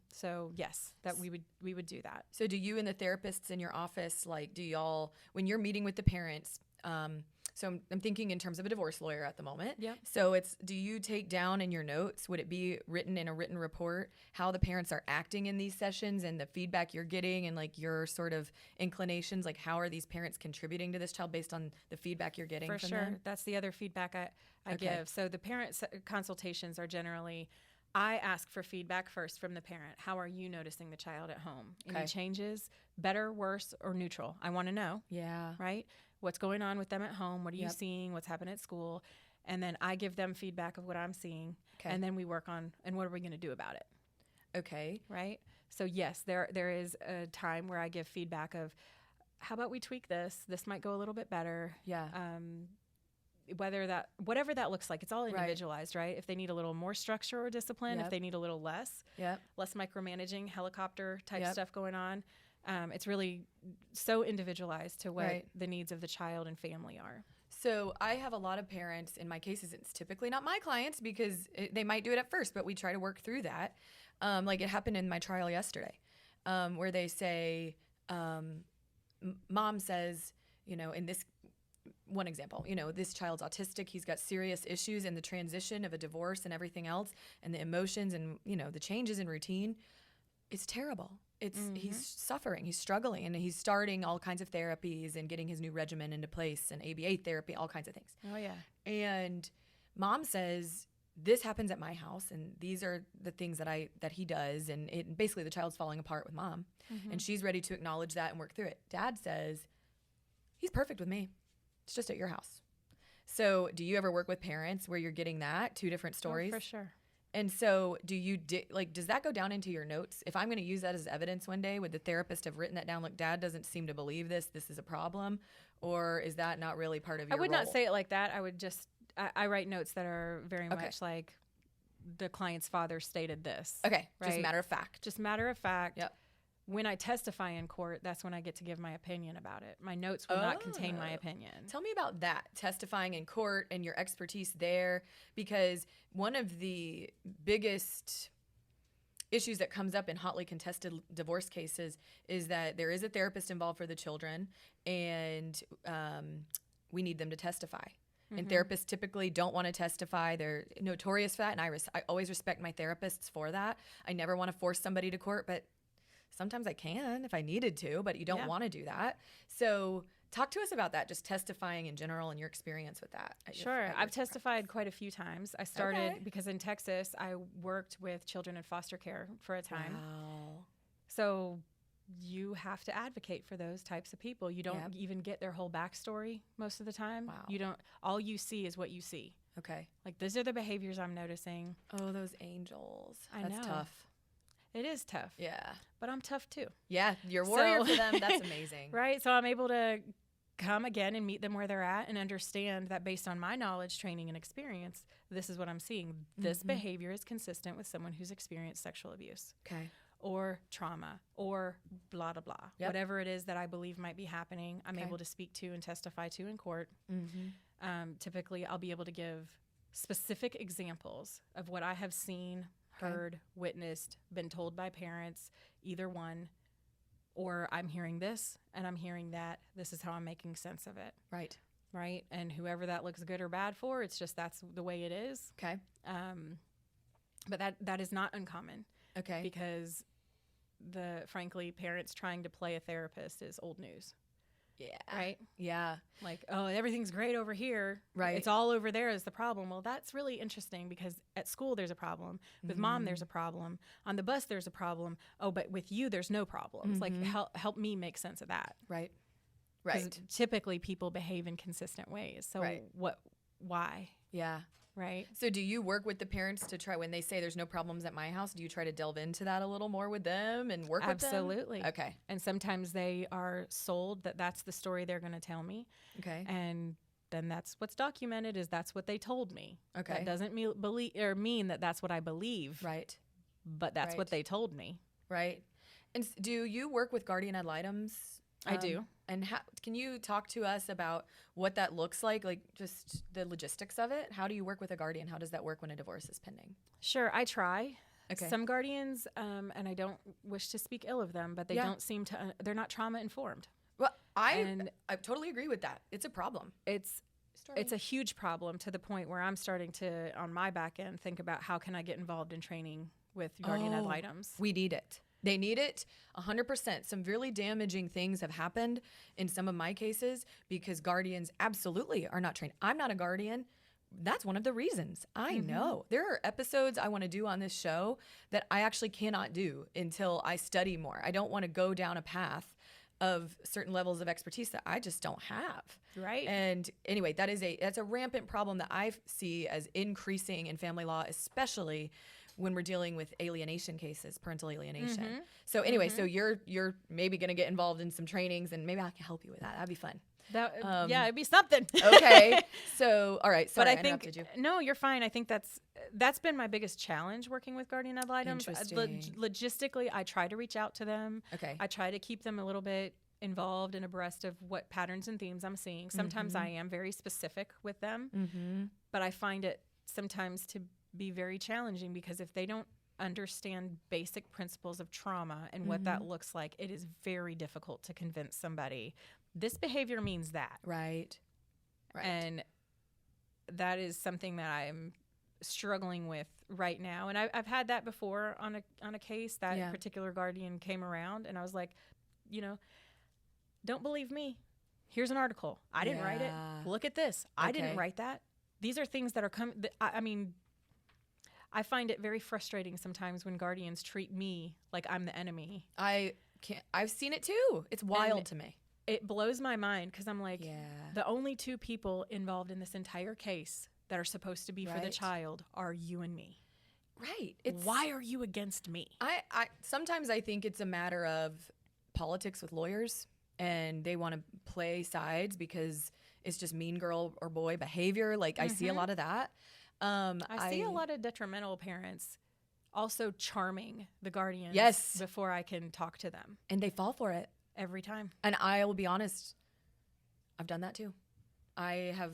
So yes, that we would do that. So do you and the therapists in your office, like, do y'all, when you're meeting with the parents, so I'm thinking in terms of a divorce lawyer at the moment. Yep. So do you take down in your notes, would it be written in a written report, how the parents are acting in these sessions and the feedback you're getting and like your sort of inclinations, like how are these parents contributing to this child based on the feedback you're getting For from sure. them? That's the other feedback I Okay. give. So the parent consultations are generally, I ask for feedback first from the parent. How are you noticing the child at home? Okay. Any changes, better, worse, or neutral? I want to know, Yeah. right? What's going on with them at home? What are you Yep. seeing? What's happening at school? And then I give them feedback of what I'm seeing. Okay. And then we work on, and what are we going to do about it? Okay. Right? So yes, there is a time where I give feedback of, how about we tweak this? This might go a little bit better. Yeah. Whatever that looks like, it's all Right. individualized, right? If they need a little more structure or discipline, Yep. if they need a little less Yep. micromanaging, helicopter type Yep. stuff going on, it's really so individualized to what Right. the needs of the child and family are. So I have a lot of parents, in my cases, it's typically not my clients because they might do it at first, but we try to work through that. Like it happened in my trial yesterday, where they say, mom says, in this one example, this child's autistic, he's got serious issues in the transition of a divorce and everything else, and the emotions and, the changes in routine. It's terrible. He's suffering, he's struggling, and he's starting all kinds of therapies and getting his new regimen into place and ABA therapy, all kinds of things. Oh yeah. And mom says, this happens at my house, and these are the things that he does, and basically the child's falling apart with mom, and she's ready to acknowledge that and work through it. Dad says, he's perfect with me. It's just at your house. So do you ever work with parents where you're getting that, 2 different stories? Oh, for sure. And so do you, does that go down into your notes? If I'm going to use that as evidence one day, would the therapist have written that down? Look, Dad doesn't seem to believe this is a problem. Or is that not really part of your I would not role? say it like that. I would just, I write notes that are very Okay. much like, the client's father stated this. Okay, just Right. matter of fact. Just matter of fact. Yep. When I testify in court, that's when I get to give my opinion about it. My notes will not contain my opinion. Tell me about that, testifying in court and your expertise there, because one of the biggest issues that comes up in hotly contested divorce cases is that there is a therapist involved for the children, and we need them to testify. And therapists typically don't want to testify. They're notorious for that, and I always respect my therapists for that. I never want to force somebody to court, but sometimes I can if I needed to, but you don't want to do that. So talk to us about that, just testifying in general and your experience with that. Sure. I've testified quite a few times. I started Okay. because in Texas, I worked with children in foster care for a time. Wow. So you have to advocate for those types of people. You don't Yep. even get their whole backstory most of the time. Wow. You don't, all you see is what you see. Okay. Like, these are the behaviors I'm noticing. Oh, those angels. I That's know. tough. It is tough. Yeah. But I'm tough too. Yeah. You're a warrior So- for them. That's amazing. Right? So I'm able to come again and meet them where they're at and understand that based on my knowledge, training, and experience, this is what I'm seeing. This behavior is consistent with someone who's experienced sexual abuse Okay. or trauma or blah, blah, blah. Yep. Whatever it is that I believe might be happening, I'm Okay. able to speak to and testify to in court. Mm-hmm. Typically, I'll be able to give specific examples of what I have seen, Okay. heard, witnessed, been told by parents, either one, or I'm hearing this and I'm hearing that. This is how I'm making sense of it. Right. right? And whoever that looks good or bad for, it's just that's the way it is. Okay. But that is not uncommon. Okay. Because frankly, parents trying to play a therapist is old news. Yeah. Right? Yeah. Like, oh, everything's great over here. Right. It's all over there is the problem. Well, that's really interesting because at school there's a problem. With mom there's a problem. On the bus there's a problem. Oh, but with you there's no problems. Like, help me make sense of that. Right. 'Cause Right. typically people behave in consistent ways. So why? Yeah. Right? So do you work with the parents to try, when they say there's no problems at my house, do you try to delve into that a little more with them and work with them? Absolutely. Okay. And sometimes they are sold that that's the story they're going to tell me. Okay. And then that's what's documented is that's what they told me. Okay. That doesn't mean that that's what I believe. Right. But that's what they told me. Right. And do you work with guardian ad litems? I do. And can you talk to us about what that looks like just the logistics of it? How do you work with a guardian? How does that work when a divorce is pending? Sure, I try. Okay. Some guardians, and I don't wish to speak ill of them, but they don't seem to, they're not trauma informed. Well, I totally agree with that. It's a problem. It's a huge problem to the point where I'm starting to, on my back end, think about how can I get involved in training with guardian ad litems. We need it. They need it 100%. Some really damaging things have happened in some of my cases because guardians absolutely are not trained. I'm not a guardian. That's one of the reasons. I know. There are episodes I want to do on this show that I actually cannot do until I study more. I don't want to go down a path of certain levels of expertise that I just don't have. Right. And anyway, that's a rampant problem that I see as increasing in family law, especially when we're dealing with alienation cases, parental alienation. So anyway, so you're maybe going to get involved in some trainings, and maybe I can help you with that. That'd be fun. Yeah, it'd be something. Okay. So, all right. Sorry, but I interrupted you. No, you're fine. I think that's been my biggest challenge working with guardian ad litems. Interesting. Logistically, I try to reach out to them. Okay. I try to keep them a little bit involved and abreast of what patterns and themes I'm seeing. Sometimes I am very specific with them, but I find it sometimes to be very challenging because if they don't understand basic principles of trauma and what that looks like, it is very difficult to convince somebody this behavior means that. Right. And that is something that I'm struggling with right now. And I've had that before on a case. That particular guardian came around and I was like, don't believe me. Here's an article. I didn't write it. Look at this. I didn't write that. These are things that are coming. I mean, I find it very frustrating sometimes when guardians treat me like I'm the enemy. I've seen it too. It's wild to me. It blows my mind because I'm like, the only two people involved in this entire case that are supposed to be for the child are you and me. Right. Why are you against me? I sometimes I think it's a matter of politics with lawyers, and they want to play sides because it's just mean girl or boy behavior. Like I see a lot of that. I see a lot of detrimental parents also charming the guardians before I can talk to them. And they fall for it. Every time. And I will be honest, I've done that too. I have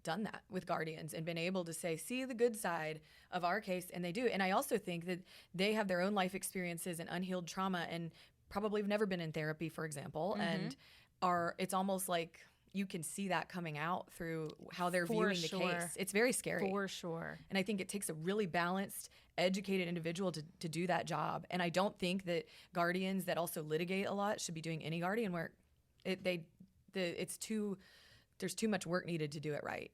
done that with guardians and been able to say, see the good side of our case, and they do. And I also think that they have their own life experiences and unhealed trauma and probably have never been in therapy, for example, and it's almost like you can see that coming out through how they're viewing the case. It's very scary. For sure. And I think it takes a really balanced, educated individual to do that job. And I don't think that guardians that also litigate a lot should be doing any guardian work. There's too much work needed to do it right.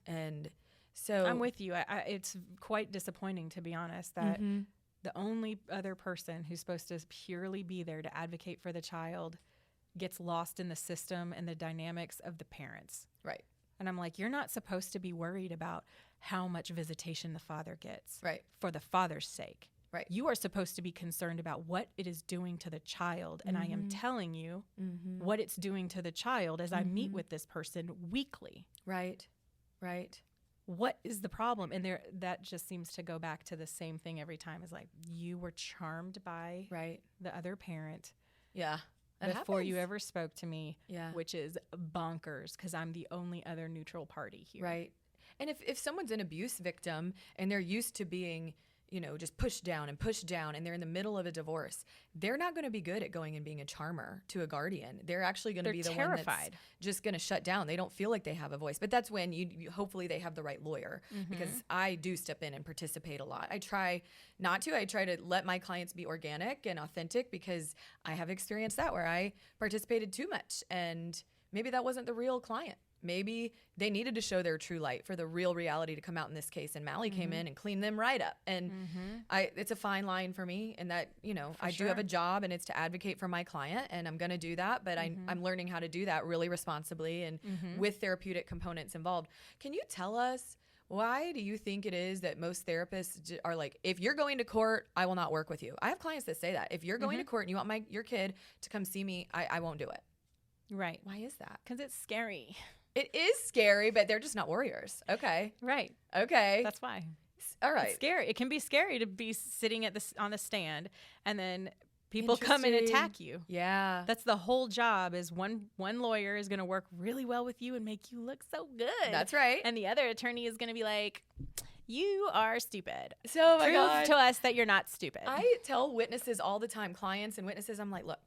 And so I'm with you. It's quite disappointing, to be honest, that the only other person who's supposed to purely be there to advocate for the child gets lost in the system and the dynamics of the parents. Right. And I'm like, you're not supposed to be worried about how much visitation the father gets. Right. For the father's sake. Right. You are supposed to be concerned about what it is doing to the child. And I am telling you what it's doing to the child as I meet with this person weekly. Right. Right. What is the problem? And that just seems to go back to the same thing every time. Is like, you were charmed by the other parent. Yeah. Before you ever spoke to me, Yeah. which is bonkers because I'm the only other neutral party here. Right. And if someone's an abuse victim and they're used to being, just push down and they're in the middle of a divorce, they're not going to be good at going and being a charmer to a guardian. They're actually going to be the one that's just going to shut down. They don't feel like they have a voice. But that's when you hopefully they have the right lawyer, because I do step in and participate a lot. I try not to. I try to let my clients be organic and authentic, because I have experienced that where I participated too much and maybe that wasn't the real client. Maybe they needed to show their true light for the real reality to come out in this case. And Mally came in and cleaned them right up. And it's a fine line for me. And that, I do have a job, and it's to advocate for my client, and I'm going to do that. But I'm learning how to do that really responsibly and with therapeutic components involved. Can you tell us, why do you think it is that most therapists are like, if you're going to court, I will not work with you? I have clients that say that. If you're going to court and you want your kid to come see me, I won't do it. Right. Why is that? Because it's scary. It is scary, but they're just not warriors. Okay. Right. Okay. That's why. All right. It's scary. It can be scary to be sitting on the stand, and then people come and attack you. Yeah. That's the whole job, is one lawyer is going to work really well with you and make you look so good. That's right. And the other attorney is going to be like, you are stupid. So prove to us that you're not stupid. I tell witnesses all the time, clients and witnesses, I'm like, look,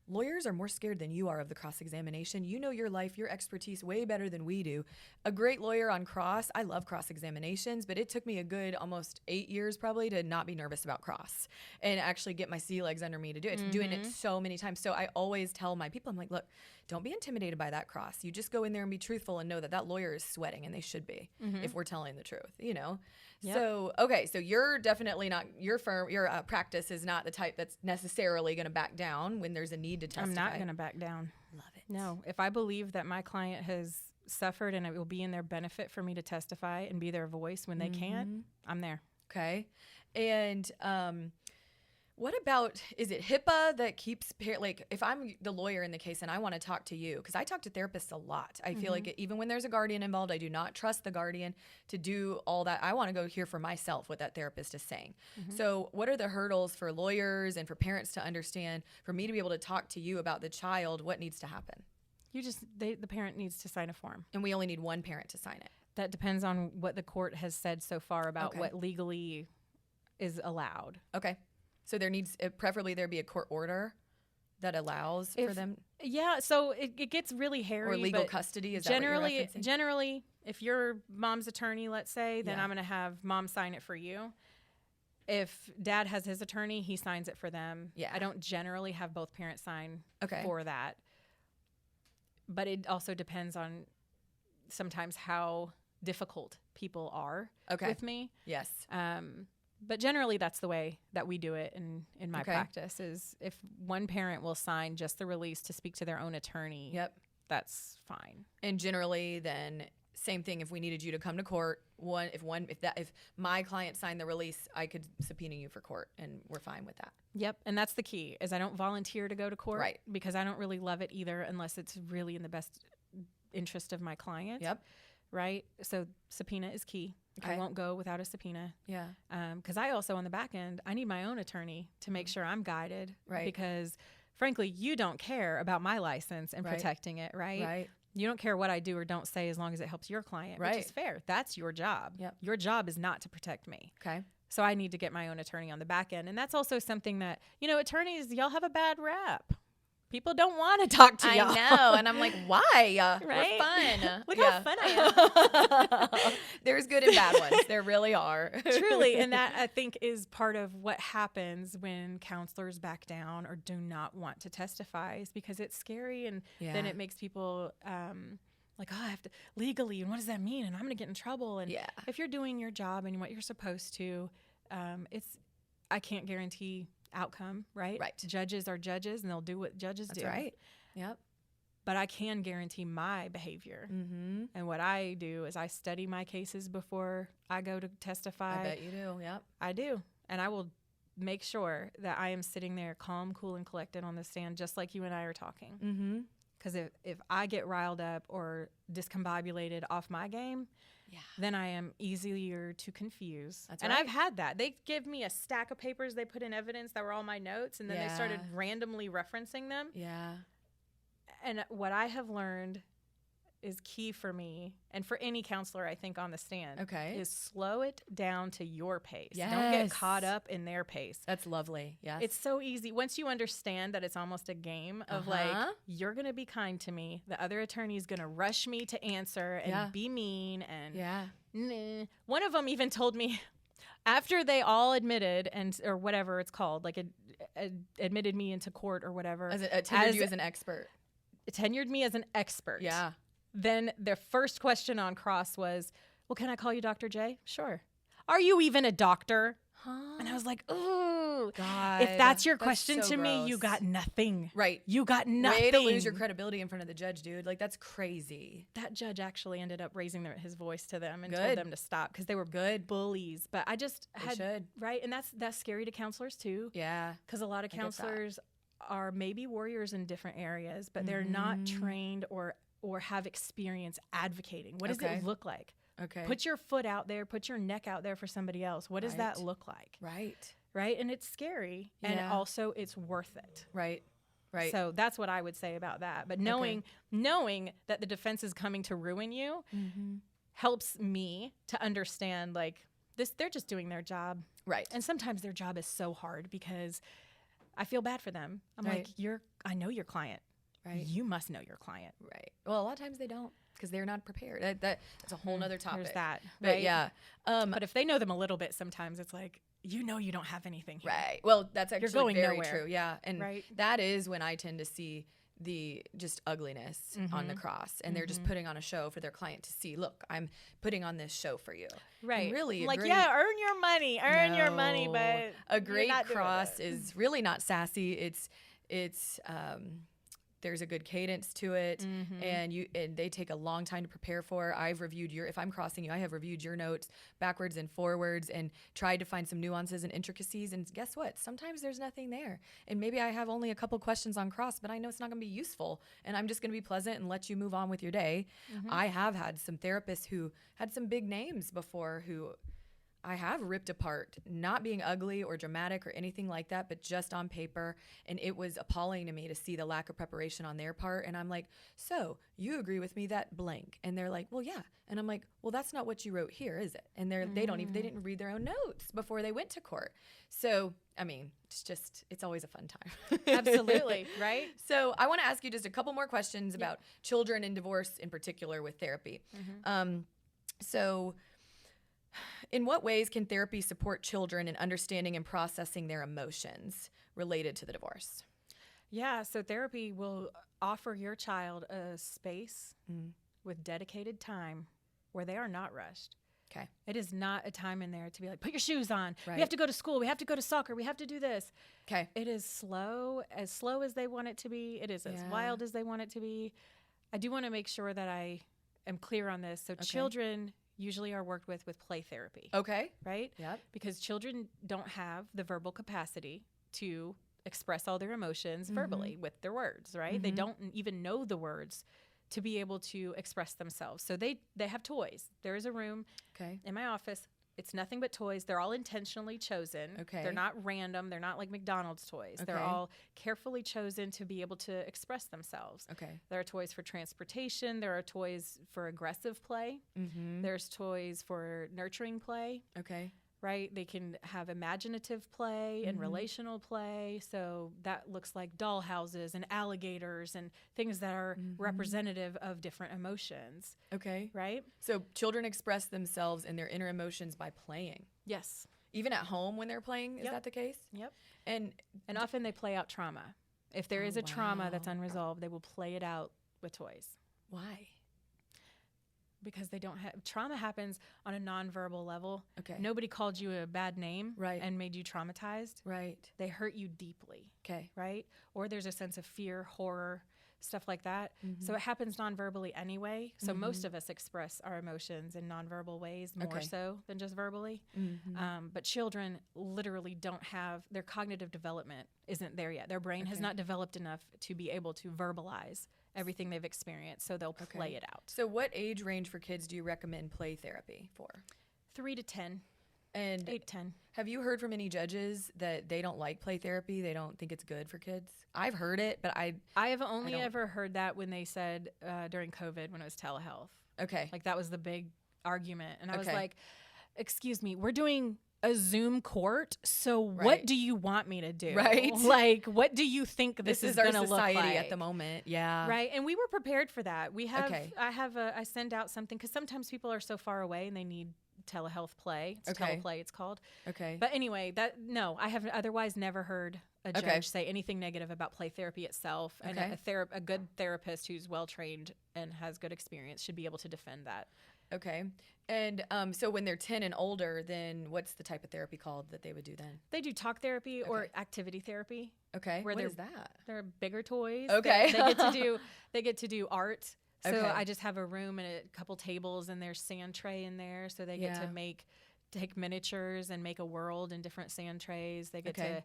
lawyers are more scared than you are of the cross-examination. You know your life, your expertise way better than we do. A great lawyer on cross, I love cross-examinations, but it took me a good almost 8 years probably to not be nervous about cross and actually get my sea legs under me to do it. Doing it so many times. So I always tell my people, I'm like, look, don't be intimidated by that cross. You just go in there and be truthful and know that lawyer is sweating, and they should be if we're telling the truth, Yep. So, okay, so you're definitely not, your practice is not the type that's necessarily going to back down when there's a need to testify. I'm not going to back down. Love it. No, if I believe that my client has suffered and it will be in their benefit for me to testify and be their voice when they can't, I'm there. Okay. And what about, is it HIPAA that keeps, if I'm the lawyer in the case and I want to talk to you, because I talk to therapists a lot. I feel like even when there's a guardian involved, I do not trust the guardian to do all that. I want to go hear for myself what that therapist is saying. So what are the hurdles for lawyers and for parents to understand, for me to be able to talk to you about the child, what needs to happen? The parent needs to sign a form. And we only need one parent to sign it. That depends on what the court has said so far about what legally is allowed. Okay. So there needs, preferably there be a court order that allows for them. Yeah, so it gets really hairy. Or legal custody, is that what you're referencing? Generally, if you're mom's attorney, let's say, then I'm going to have mom sign it for you. If dad has his attorney, he signs it for them. Yeah. I don't generally have both parents sign for that. But it also depends on sometimes how difficult people are with me. Yes. But generally, that's the way that we do it in my practice, is if one parent will sign just the release to speak to their own attorney, that's fine. And generally, then, same thing, if we needed you to come to court, if my client signed the release, I could subpoena you for court, and we're fine with that. Yep, and that's the key, is I don't volunteer to go to court, because I don't really love it either unless it's really in the best interest of my client. Yep. Right? So subpoena is key. Okay. I won't go without a subpoena. Yeah. Because I also, on the back end, I need my own attorney to make sure I'm guided. Right. Because, frankly, you don't care about my license and protecting it, right? Right. You don't care what I do or don't say as long as it helps your client, which is fair. That's your job. Yep. Your job is not to protect me. Okay. So I need to get my own attorney on the back end. And that's also something that, attorneys, y'all have a bad rap. People don't want to talk to y'all. I know. And I'm like, why? Right? We're fun. Look how fun I am. There's good and bad ones. There really are. Truly. And that, I think, is part of what happens when counselors back down or do not want to testify, is because it's scary. And then it makes people like, oh, I have to legally. And what does that mean? And I'm going to get in trouble. And if you're doing your job and what you're supposed to, I can't guarantee outcome, right? Right. Judges are judges, and they'll do what judges do. That's right. Yep. But I can guarantee my behavior. Mm-hmm. And what I do is I study my cases before I go to testify. I bet you do. Yep. I do. And I will make sure that I am sitting there calm, cool, and collected on the stand, just like you and I are talking. Mm-hmm. Because if I get riled up or discombobulated off my game, then I am easier to confuse. That's and right. I've had that. They give me a stack of papers they put in evidence that were all my notes, and then they started randomly referencing them. Yeah. And what I have learned is key for me and for any counselor, I think, on the stand. Okay. Is slow it down to your pace. Yes. Don't get caught up in their pace. That's lovely. Yes. It's so easy. Once you understand that it's almost a game of like, you're going to be kind to me. The other attorney is going to rush me to answer and be mean. And nah. One of them even told me after they all admitted or whatever it's called, like admitted me into court or whatever. Tenured you as an expert. Tenured me as an expert. Yeah. Then their first question on cross was, well, can I call you Dr. J? Sure. Are you even a doctor? Huh? And I was like, ooh, God, if that's your question so to gross. me, you got nothing. Right. You got nothing. Way to lose your credibility in front of the judge, dude. Like, that's crazy. That judge actually ended up raising his voice to them and told them to stop because they were bullies. But I just right. And that's scary to counselors too. Yeah. Because a lot of counselors are maybe warriors in different areas, but they're not trained or have experience advocating. What does it look like? Okay. Put your foot out there, put your neck out there for somebody else. What does that look like? Right. Right. And it's scary. Yeah. And also it's worth it. Right. Right. So that's what I would say about that. But knowing that the defense is coming to ruin you helps me to understand like this, they're just doing their job. Right. And sometimes their job is so hard because I feel bad for them. I'm like, I know your client. Right. You must know your client. Right. Well, a lot of times they don't because they're not prepared. That's a whole nother topic. There's that. But right? yeah. But if they know them a little bit, sometimes it's like, you don't have anything here. Right. Well, that's actually You're going very nowhere. true. Yeah. And that is when I tend to see the just ugliness on the cross, and they're just putting on a show for their client to see. Look, I'm putting on this show for you. Right. And really, like, earn your money, your money, but a great cross is really not sassy. It's there's a good cadence to it, and they take a long time to prepare for. I've reviewed if I'm crossing you, I have reviewed your notes backwards and forwards and tried to find some nuances and intricacies, and guess what? Sometimes there's nothing there. And maybe I have only a couple questions on cross, but I know it's not going to be useful, and I'm just going to be pleasant and let you move on with your day. I have had some therapists who had some big names before who I have ripped apart, not being ugly or dramatic or anything like that, but just on paper. And it was appalling to me to see the lack of preparation on their part. And I'm like, so you agree with me that blank? And they're like, well, yeah. And I'm like, well, that's not what you wrote here, is it? And they didn't read their own notes before they went to court. So, I mean, it's always a fun time. Absolutely. Right. So I want to ask you just a couple more questions about children and divorce in particular with therapy. So in what ways can therapy support children in understanding and processing their emotions related to the divorce? Yeah, so therapy will offer your child a space with dedicated time where they are not rushed. Okay. It is not a time in there to be like, put your shoes on. Right. We have to go to school. We have to go to soccer. We have to do this. Okay. It is slow as they want it to be. It is as wild as they want it to be. I do want to make sure that I am clear on this. So children usually are worked with play therapy. Okay. Right? Yep. Because children don't have the verbal capacity to express all their emotions verbally with their words, right? They don't even know the words to be able to express themselves. So they have toys. There is a room in my office. It's nothing but toys. They're all intentionally chosen. Okay. They're not random. They're not like McDonald's toys. Okay. They're all carefully chosen to be able to express themselves. Okay. There are toys for transportation. There are toys for aggressive play. There's toys for nurturing play. Okay. Right? They can have imaginative play and relational play. So that looks like doll houses and alligators and things that are representative of different emotions. Okay. Right? So children express themselves and their inner emotions by playing. Yes. Even at home when they're playing? Is that the case? Yep. And often they play out trauma. If there is a trauma that's unresolved, they will play it out with toys. Why? Because they don't have trauma happens on a nonverbal level. Okay. Nobody called you a bad name and made you traumatized. Right. They hurt you deeply. Okay. Right? Or there's a sense of fear, horror, stuff like that. So it happens nonverbally anyway. So most of us express our emotions in nonverbal ways more so than just verbally. But children literally don't have, their cognitive development isn't there yet. Their brain has not developed enough to be able to verbalize everything they've experienced, so they'll play it out. So what age range for kids do you recommend play therapy for? 3 to 10. And 8, 10. Have you heard from any judges that they don't like play therapy? They don't think it's good for kids? I've heard it, but I have only ever heard that when they said during COVID when it was telehealth. Okay. Like that was the big argument. And I was Okay. like, excuse me, we're doing a Zoom court. So Right. what do you want me to do? Right. Like, what do you think this is our going to look like? society at the moment. Yeah. Right. And we were prepared for that. We have, Okay. I send out something because sometimes people are so far away and they need telehealth play. It's Okay. teleplay, it's called. Okay. But anyway, I have otherwise never heard a judge Okay. say anything negative about play therapy itself. And Okay. a good therapist who's well trained and has good experience should be able to defend that. Okay. And so when they're 10 and older, then what's the type of therapy called that they would do then? They do talk therapy or Okay. activity therapy. Okay. Where What they're- is that? They're bigger toys. Okay. They get to do art. So Okay. I just have a room and a couple tables and there's sand tray in there. So they get Yeah. to take miniatures and make a world in different sand trays. They get Okay. to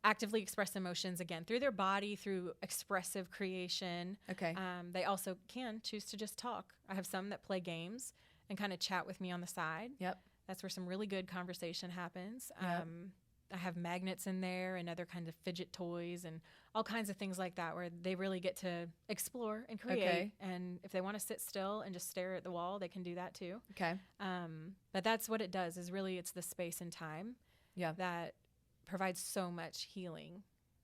actively express emotions again through their body, through expressive creation. Okay. They also can choose to just talk. I have some that play games and kind of chat with me on the side. Yep. That's where some really good conversation happens. Yep. I have magnets in there and other kinds of fidget toys and all kinds of things like that where they really get to explore and create. Okay. And if they want to sit still and just stare at the wall, they can do that too. Okay. But that's what it does is really it's the space and time Yeah. that provides so much healing.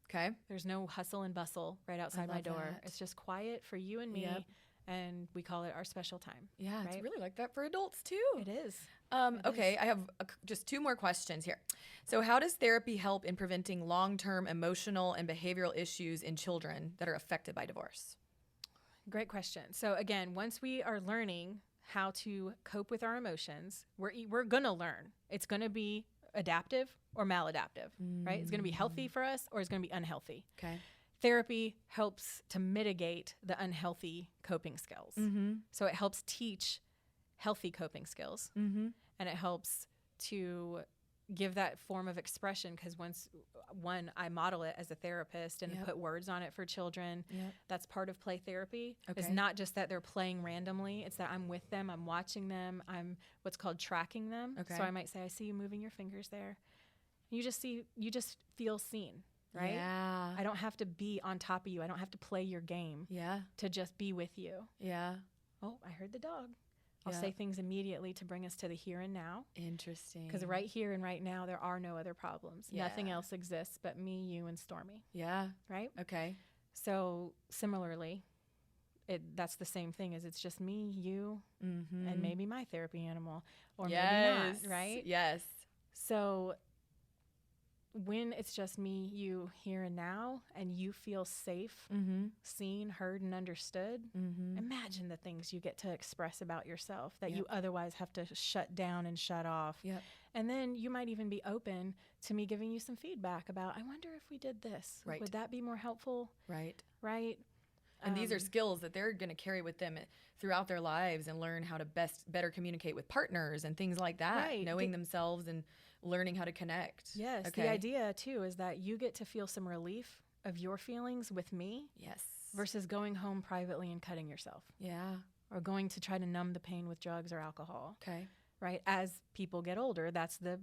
Okay. There's no hustle and bustle right outside my love door. that. It's just quiet for you and me. Yep. And we call it our special time. Yeah. It's Right? really like that for adults too. It is. Okay, I have just 2 more questions here. So, how does therapy help in preventing long-term emotional and behavioral issues in children that are affected by divorce? Great question. So again, once we are learning how to cope with our emotions, we're going to learn. It's going to be adaptive or maladaptive, right? It's going to be healthy for us or it's going to be unhealthy. Okay. Therapy helps to mitigate the unhealthy coping skills. So it helps teach healthy coping skills. And it helps to give that form of expression because I model it as a therapist and Yep. put words on it for children. Yep. That's part of play therapy. It's Okay. not just that they're playing randomly. It's that I'm with them, I'm watching them, I'm what's called tracking them. Okay. So I might say, I see you moving your fingers there. You just feel seen, right? Yeah. I don't have to be on top of you. I don't have to play your game Yeah. to just be with you. Yeah. Oh, I heard the dog. I'll Yeah. say things immediately to bring us to the here and now. Interesting. Because right here and right now, there are no other problems. Nothing Yeah. else exists but me, you, and Stormy, Yeah. right? Okay. So similarly, that's the same thing as it's just me, you, Mm-hmm. and maybe my therapy animal, or yes. maybe not, right? Yes. So when it's just me, you, here and now, and you feel safe, Mm-hmm. seen, heard, and understood, Mm-hmm. imagine the things you get to express about yourself that Yep. you otherwise have to shut down and shut off. Yep. And then you might even be open to me giving you some feedback about, I wonder if we did this. Right. Would that be more helpful? Right. Right? And these are skills that they're going to carry with them throughout their lives and learn how to better communicate with partners and things like that. Right. Knowing themselves and learning how to connect. Yes. Okay. The idea, too, is that you get to feel some relief of your feelings with me Yes. versus going home privately and cutting yourself Yeah. or going to try to numb the pain with drugs or alcohol. Okay. Right? As people get older, that's the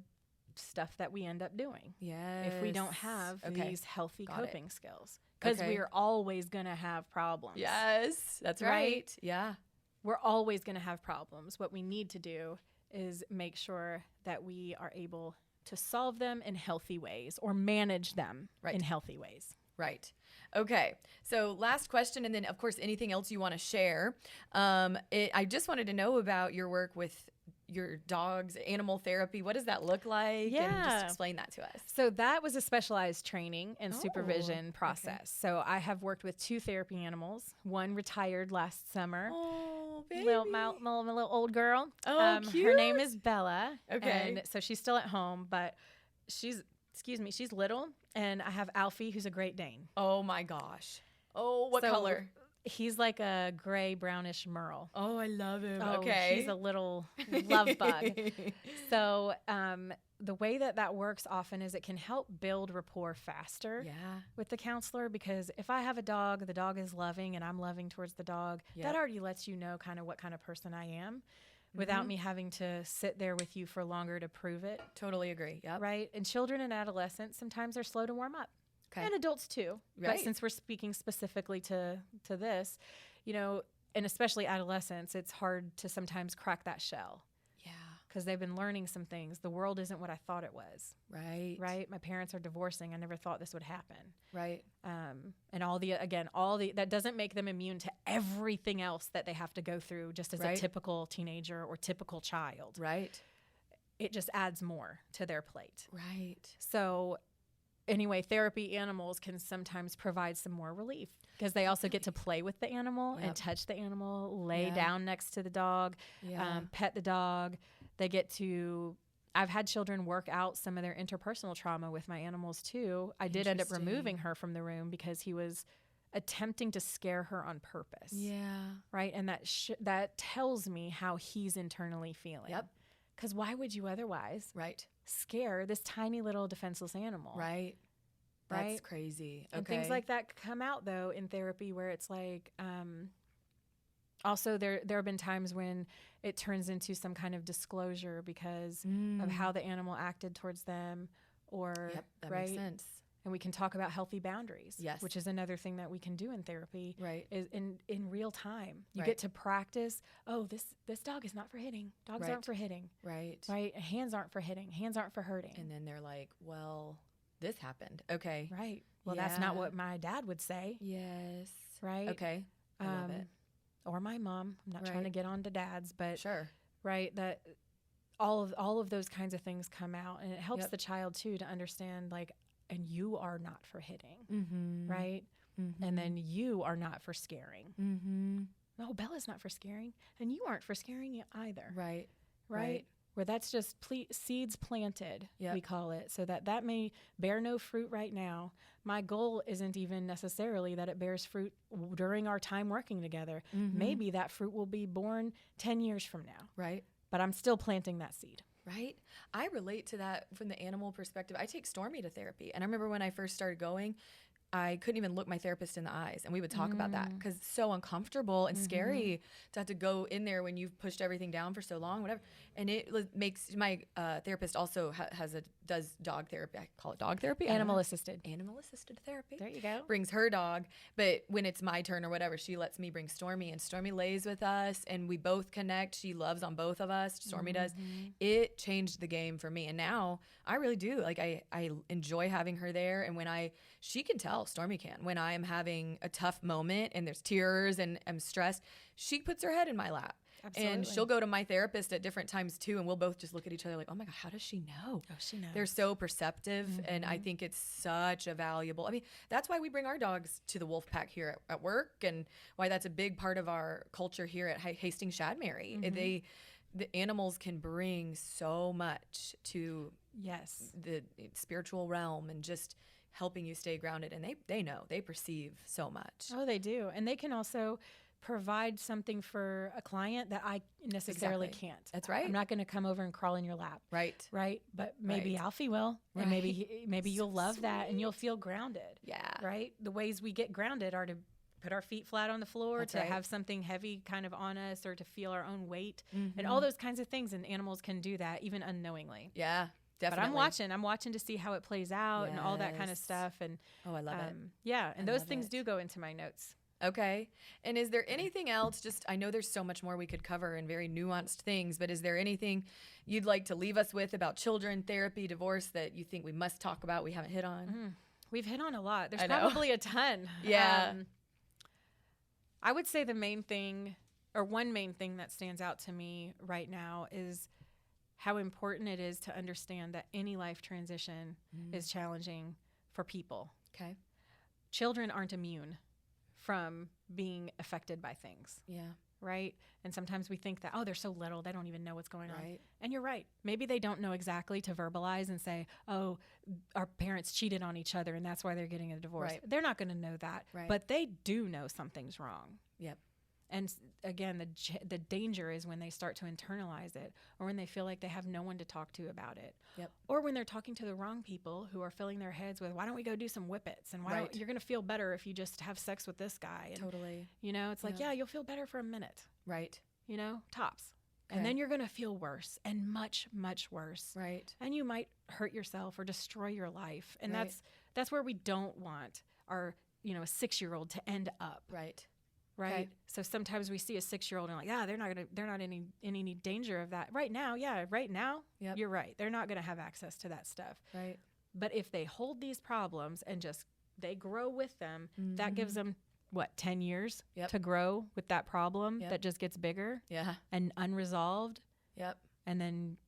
stuff that we end up doing. Yes. If we don't have Okay. these healthy Got it. coping skills. Because Okay. we're always going to have problems. Yes. That's right. Right? Yeah. We're always going to have problems. What we need to do is make sure that we are able to solve them in healthy ways or manage them Right. in healthy ways. Right. Okay. So last question, and then of course anything else you want to share. I just wanted to know about your work with your dog's animal therapy. What does that look like? And Yeah. just explain that to us. So that was a specialized training and Oh, supervision okay. process. So I have worked with 2 therapy animals. One retired last summer. Oh, baby. My little old girl. Oh, Her name cute. is Bella. Okay. And so she's still at home, but she's little. And I have Alfie, who's a Great Dane. Oh my gosh. Oh, what So color? He's like a gray brownish merle. Oh, I love him. Oh, okay. he's a little love bug. So the way that works often is it can help build rapport faster Yeah. with the counselor, because if I have a dog, the dog is loving and I'm loving towards the dog, Yep. that already lets you know kind of what kind of person I am. without me having to sit there with you for longer to prove it. Totally agree. Yep. Right? And children and adolescents sometimes are slow to warm up. Okay. And adults too. Right. But since we're speaking specifically to this, you know, and especially adolescents, it's hard to sometimes crack that shell. Yeah. Because they've been learning some things. The world isn't what I thought it was. Right. Right? My parents are divorcing. I never thought this would happen. Right. And all the that doesn't make them immune to everything else that they have to go through just as a typical teenager or typical child. Right. It just adds more to their plate. Right. So anyway, therapy animals can sometimes provide some more relief because they also get to play with the animal and touch the animal, lay down next to the dog, pet the dog. They get to, I've had children work out some of their interpersonal trauma with my animals too. I did end up removing her from the room because he was attempting to scare her on purpose. Yeah. Right. And that tells me how he's internally feeling. Yep. Because why would you otherwise scare this tiny little defenseless animal? Right. That's crazy. And things like that come out though in therapy where it's like, also there have been times when it turns into some kind of disclosure because of how the animal acted towards them or that makes sense. And we can talk about healthy boundaries, which is another thing that we can do in therapy. Right. Is in real time. You get to practice, this dog is not for hitting. Dogs aren't for hitting. Right. Right. Hands aren't for hitting. Hands aren't for hurting. And then they're like, well, this happened. Okay. Right. Well, that's not what my dad would say. Yes. Right. Okay. I love it. Or my mom. I'm not trying to get on to dads, but right, that all of those kinds of things come out, and it helps the child too to understand, like, and you are not for hitting, right? And then you are not for scaring. No, Bella's not for scaring, and you aren't for scaring either. Right. Where that's just seeds planted, we call it, so that may bear no fruit right now. My goal isn't even necessarily that it bears fruit during our time working together. Maybe that fruit will be born 10 years from now. Right. But I'm still planting that seed. Right. I relate to that from the animal perspective. I take Stormy to therapy. And I remember when I first started going, I couldn't even look my therapist in the eyes. And we would talk about that because it's so uncomfortable and scary to have to go in there when you've pushed everything down for so long, whatever. And it makes my therapist also does dog therapy. I call it dog therapy. Animal assisted therapy. There you go. Brings her dog. But when it's my turn or whatever, she lets me bring Stormy. And Stormy lays with us and we both connect. She loves on both of us. Stormy does. It changed the game for me. And now I really do. Like I enjoy having her there. And when she can tell, Stormy can, when I am having a tough moment and there's tears and I'm stressed, she puts her head in my lap. Absolutely. And she'll go to my therapist at different times too, and we'll both just look at each other like, oh my God, how does she know? Oh, she knows. They're so perceptive, and I think it's such a valuable, that's why we bring our dogs to the wolf pack here at work, and why that's a big part of our culture here at Hastings Shadmehry. The animals can bring so much to the spiritual realm and just helping you stay grounded, and they know, they perceive so much. Oh, they do. And they can also provide something for a client that I necessarily can't. That's right. I'm not going to come over and crawl in your lap. Right. But maybe Alfie will, and maybe you'll love that and you'll feel grounded. Yeah. Right. The ways we get grounded are to put our feet flat on the floor, have something heavy kind of on us, or to feel our own weight, and all those kinds of things. And animals can do that even unknowingly. Yeah. Definitely. But I'm watching to see how it plays out and all that kind of stuff. And I love it. Yeah. And those things do go into my notes. Okay. And is there anything else, I know there's so much more we could cover and very nuanced things, but is there anything you'd like to leave us with about children, therapy, divorce that you think we must talk about we haven't hit on? We've hit on a lot. There's probably a ton. Yeah. I would say the main thing, or one main thing that stands out to me right now, is how important it is to understand that any life transition is challenging for people. Okay. Children aren't immune from being affected by things. Yeah. Right? And sometimes we think that, they're so little, they don't even know what's going on. Right. And you're right. Maybe they don't know exactly to verbalize and say, oh, our parents cheated on each other and that's why they're getting a divorce. Right. They're not going to know that. Right. But they do know something's wrong. Yep. And again, the danger is when they start to internalize it, or when they feel like they have no one to talk to about it. Yep. Or when they're talking to the wrong people who are filling their heads with, why don't we go do some whippets? And why don't, you're going to feel better if you just have sex with this guy. And, totally. it's like, you'll feel better for a minute. Right. Tops. And then you're going to feel worse and much, much worse. Right. And you might hurt yourself or destroy your life. And Right. that's where we don't want our, a 6-year-old to end up. Right. Right. Okay. So sometimes we see a 6-year-old and like, they're not in any danger of that right now. Yeah. Right now. Yep. You're right. They're not going to have access to that stuff. Right. But if they hold these problems and just they grow with them, that gives them 10 years Yep. to grow with that problem Yep. that just gets bigger Yeah. and unresolved, Yep. and then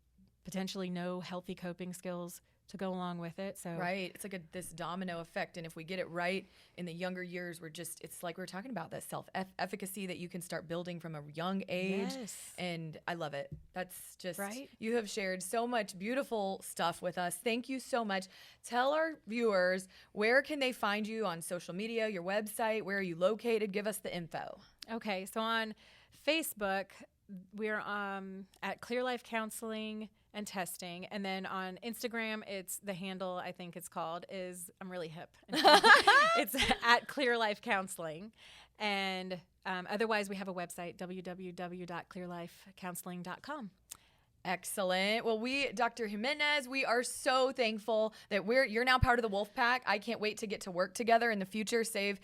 potentially no healthy coping skills to go along with it. So Right. It's like this domino effect. And if we get it right in the younger years, it's like we're talking about that self-efficacy that you can start building from a young age. Yes. And I love it. That's just, Right? You have shared so much beautiful stuff with us. Thank you so much. Tell our viewers, where can they find you on social media, your website, where are you located? Give us the info. Okay, so on Facebook, we're at Clear Life Counseling and Testing, and then on Instagram, it's the handle I think it's called is I'm really hip. It's at Clear Life Counseling, and otherwise we have a website www.clearlifecounseling.com. Excellent. Well, Dr. Jimenez, we are so thankful that you're now part of the Wolf Pack. I can't wait to get to work together in the future, save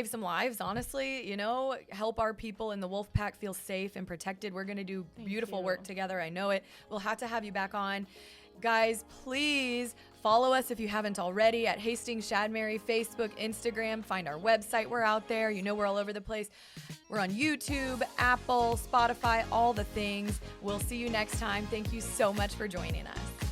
some lives, honestly, help our people in the Wolf Pack feel safe and protected. We're going to do beautiful work together. I know it. We'll have to have you back on. Guys, please follow us if you haven't already at Hastings Shadmehry, Facebook, Instagram. Find our website. We're out there. We're all over the place. We're on YouTube, Apple, Spotify, all the things. We'll see you next time. Thank you so much for joining us.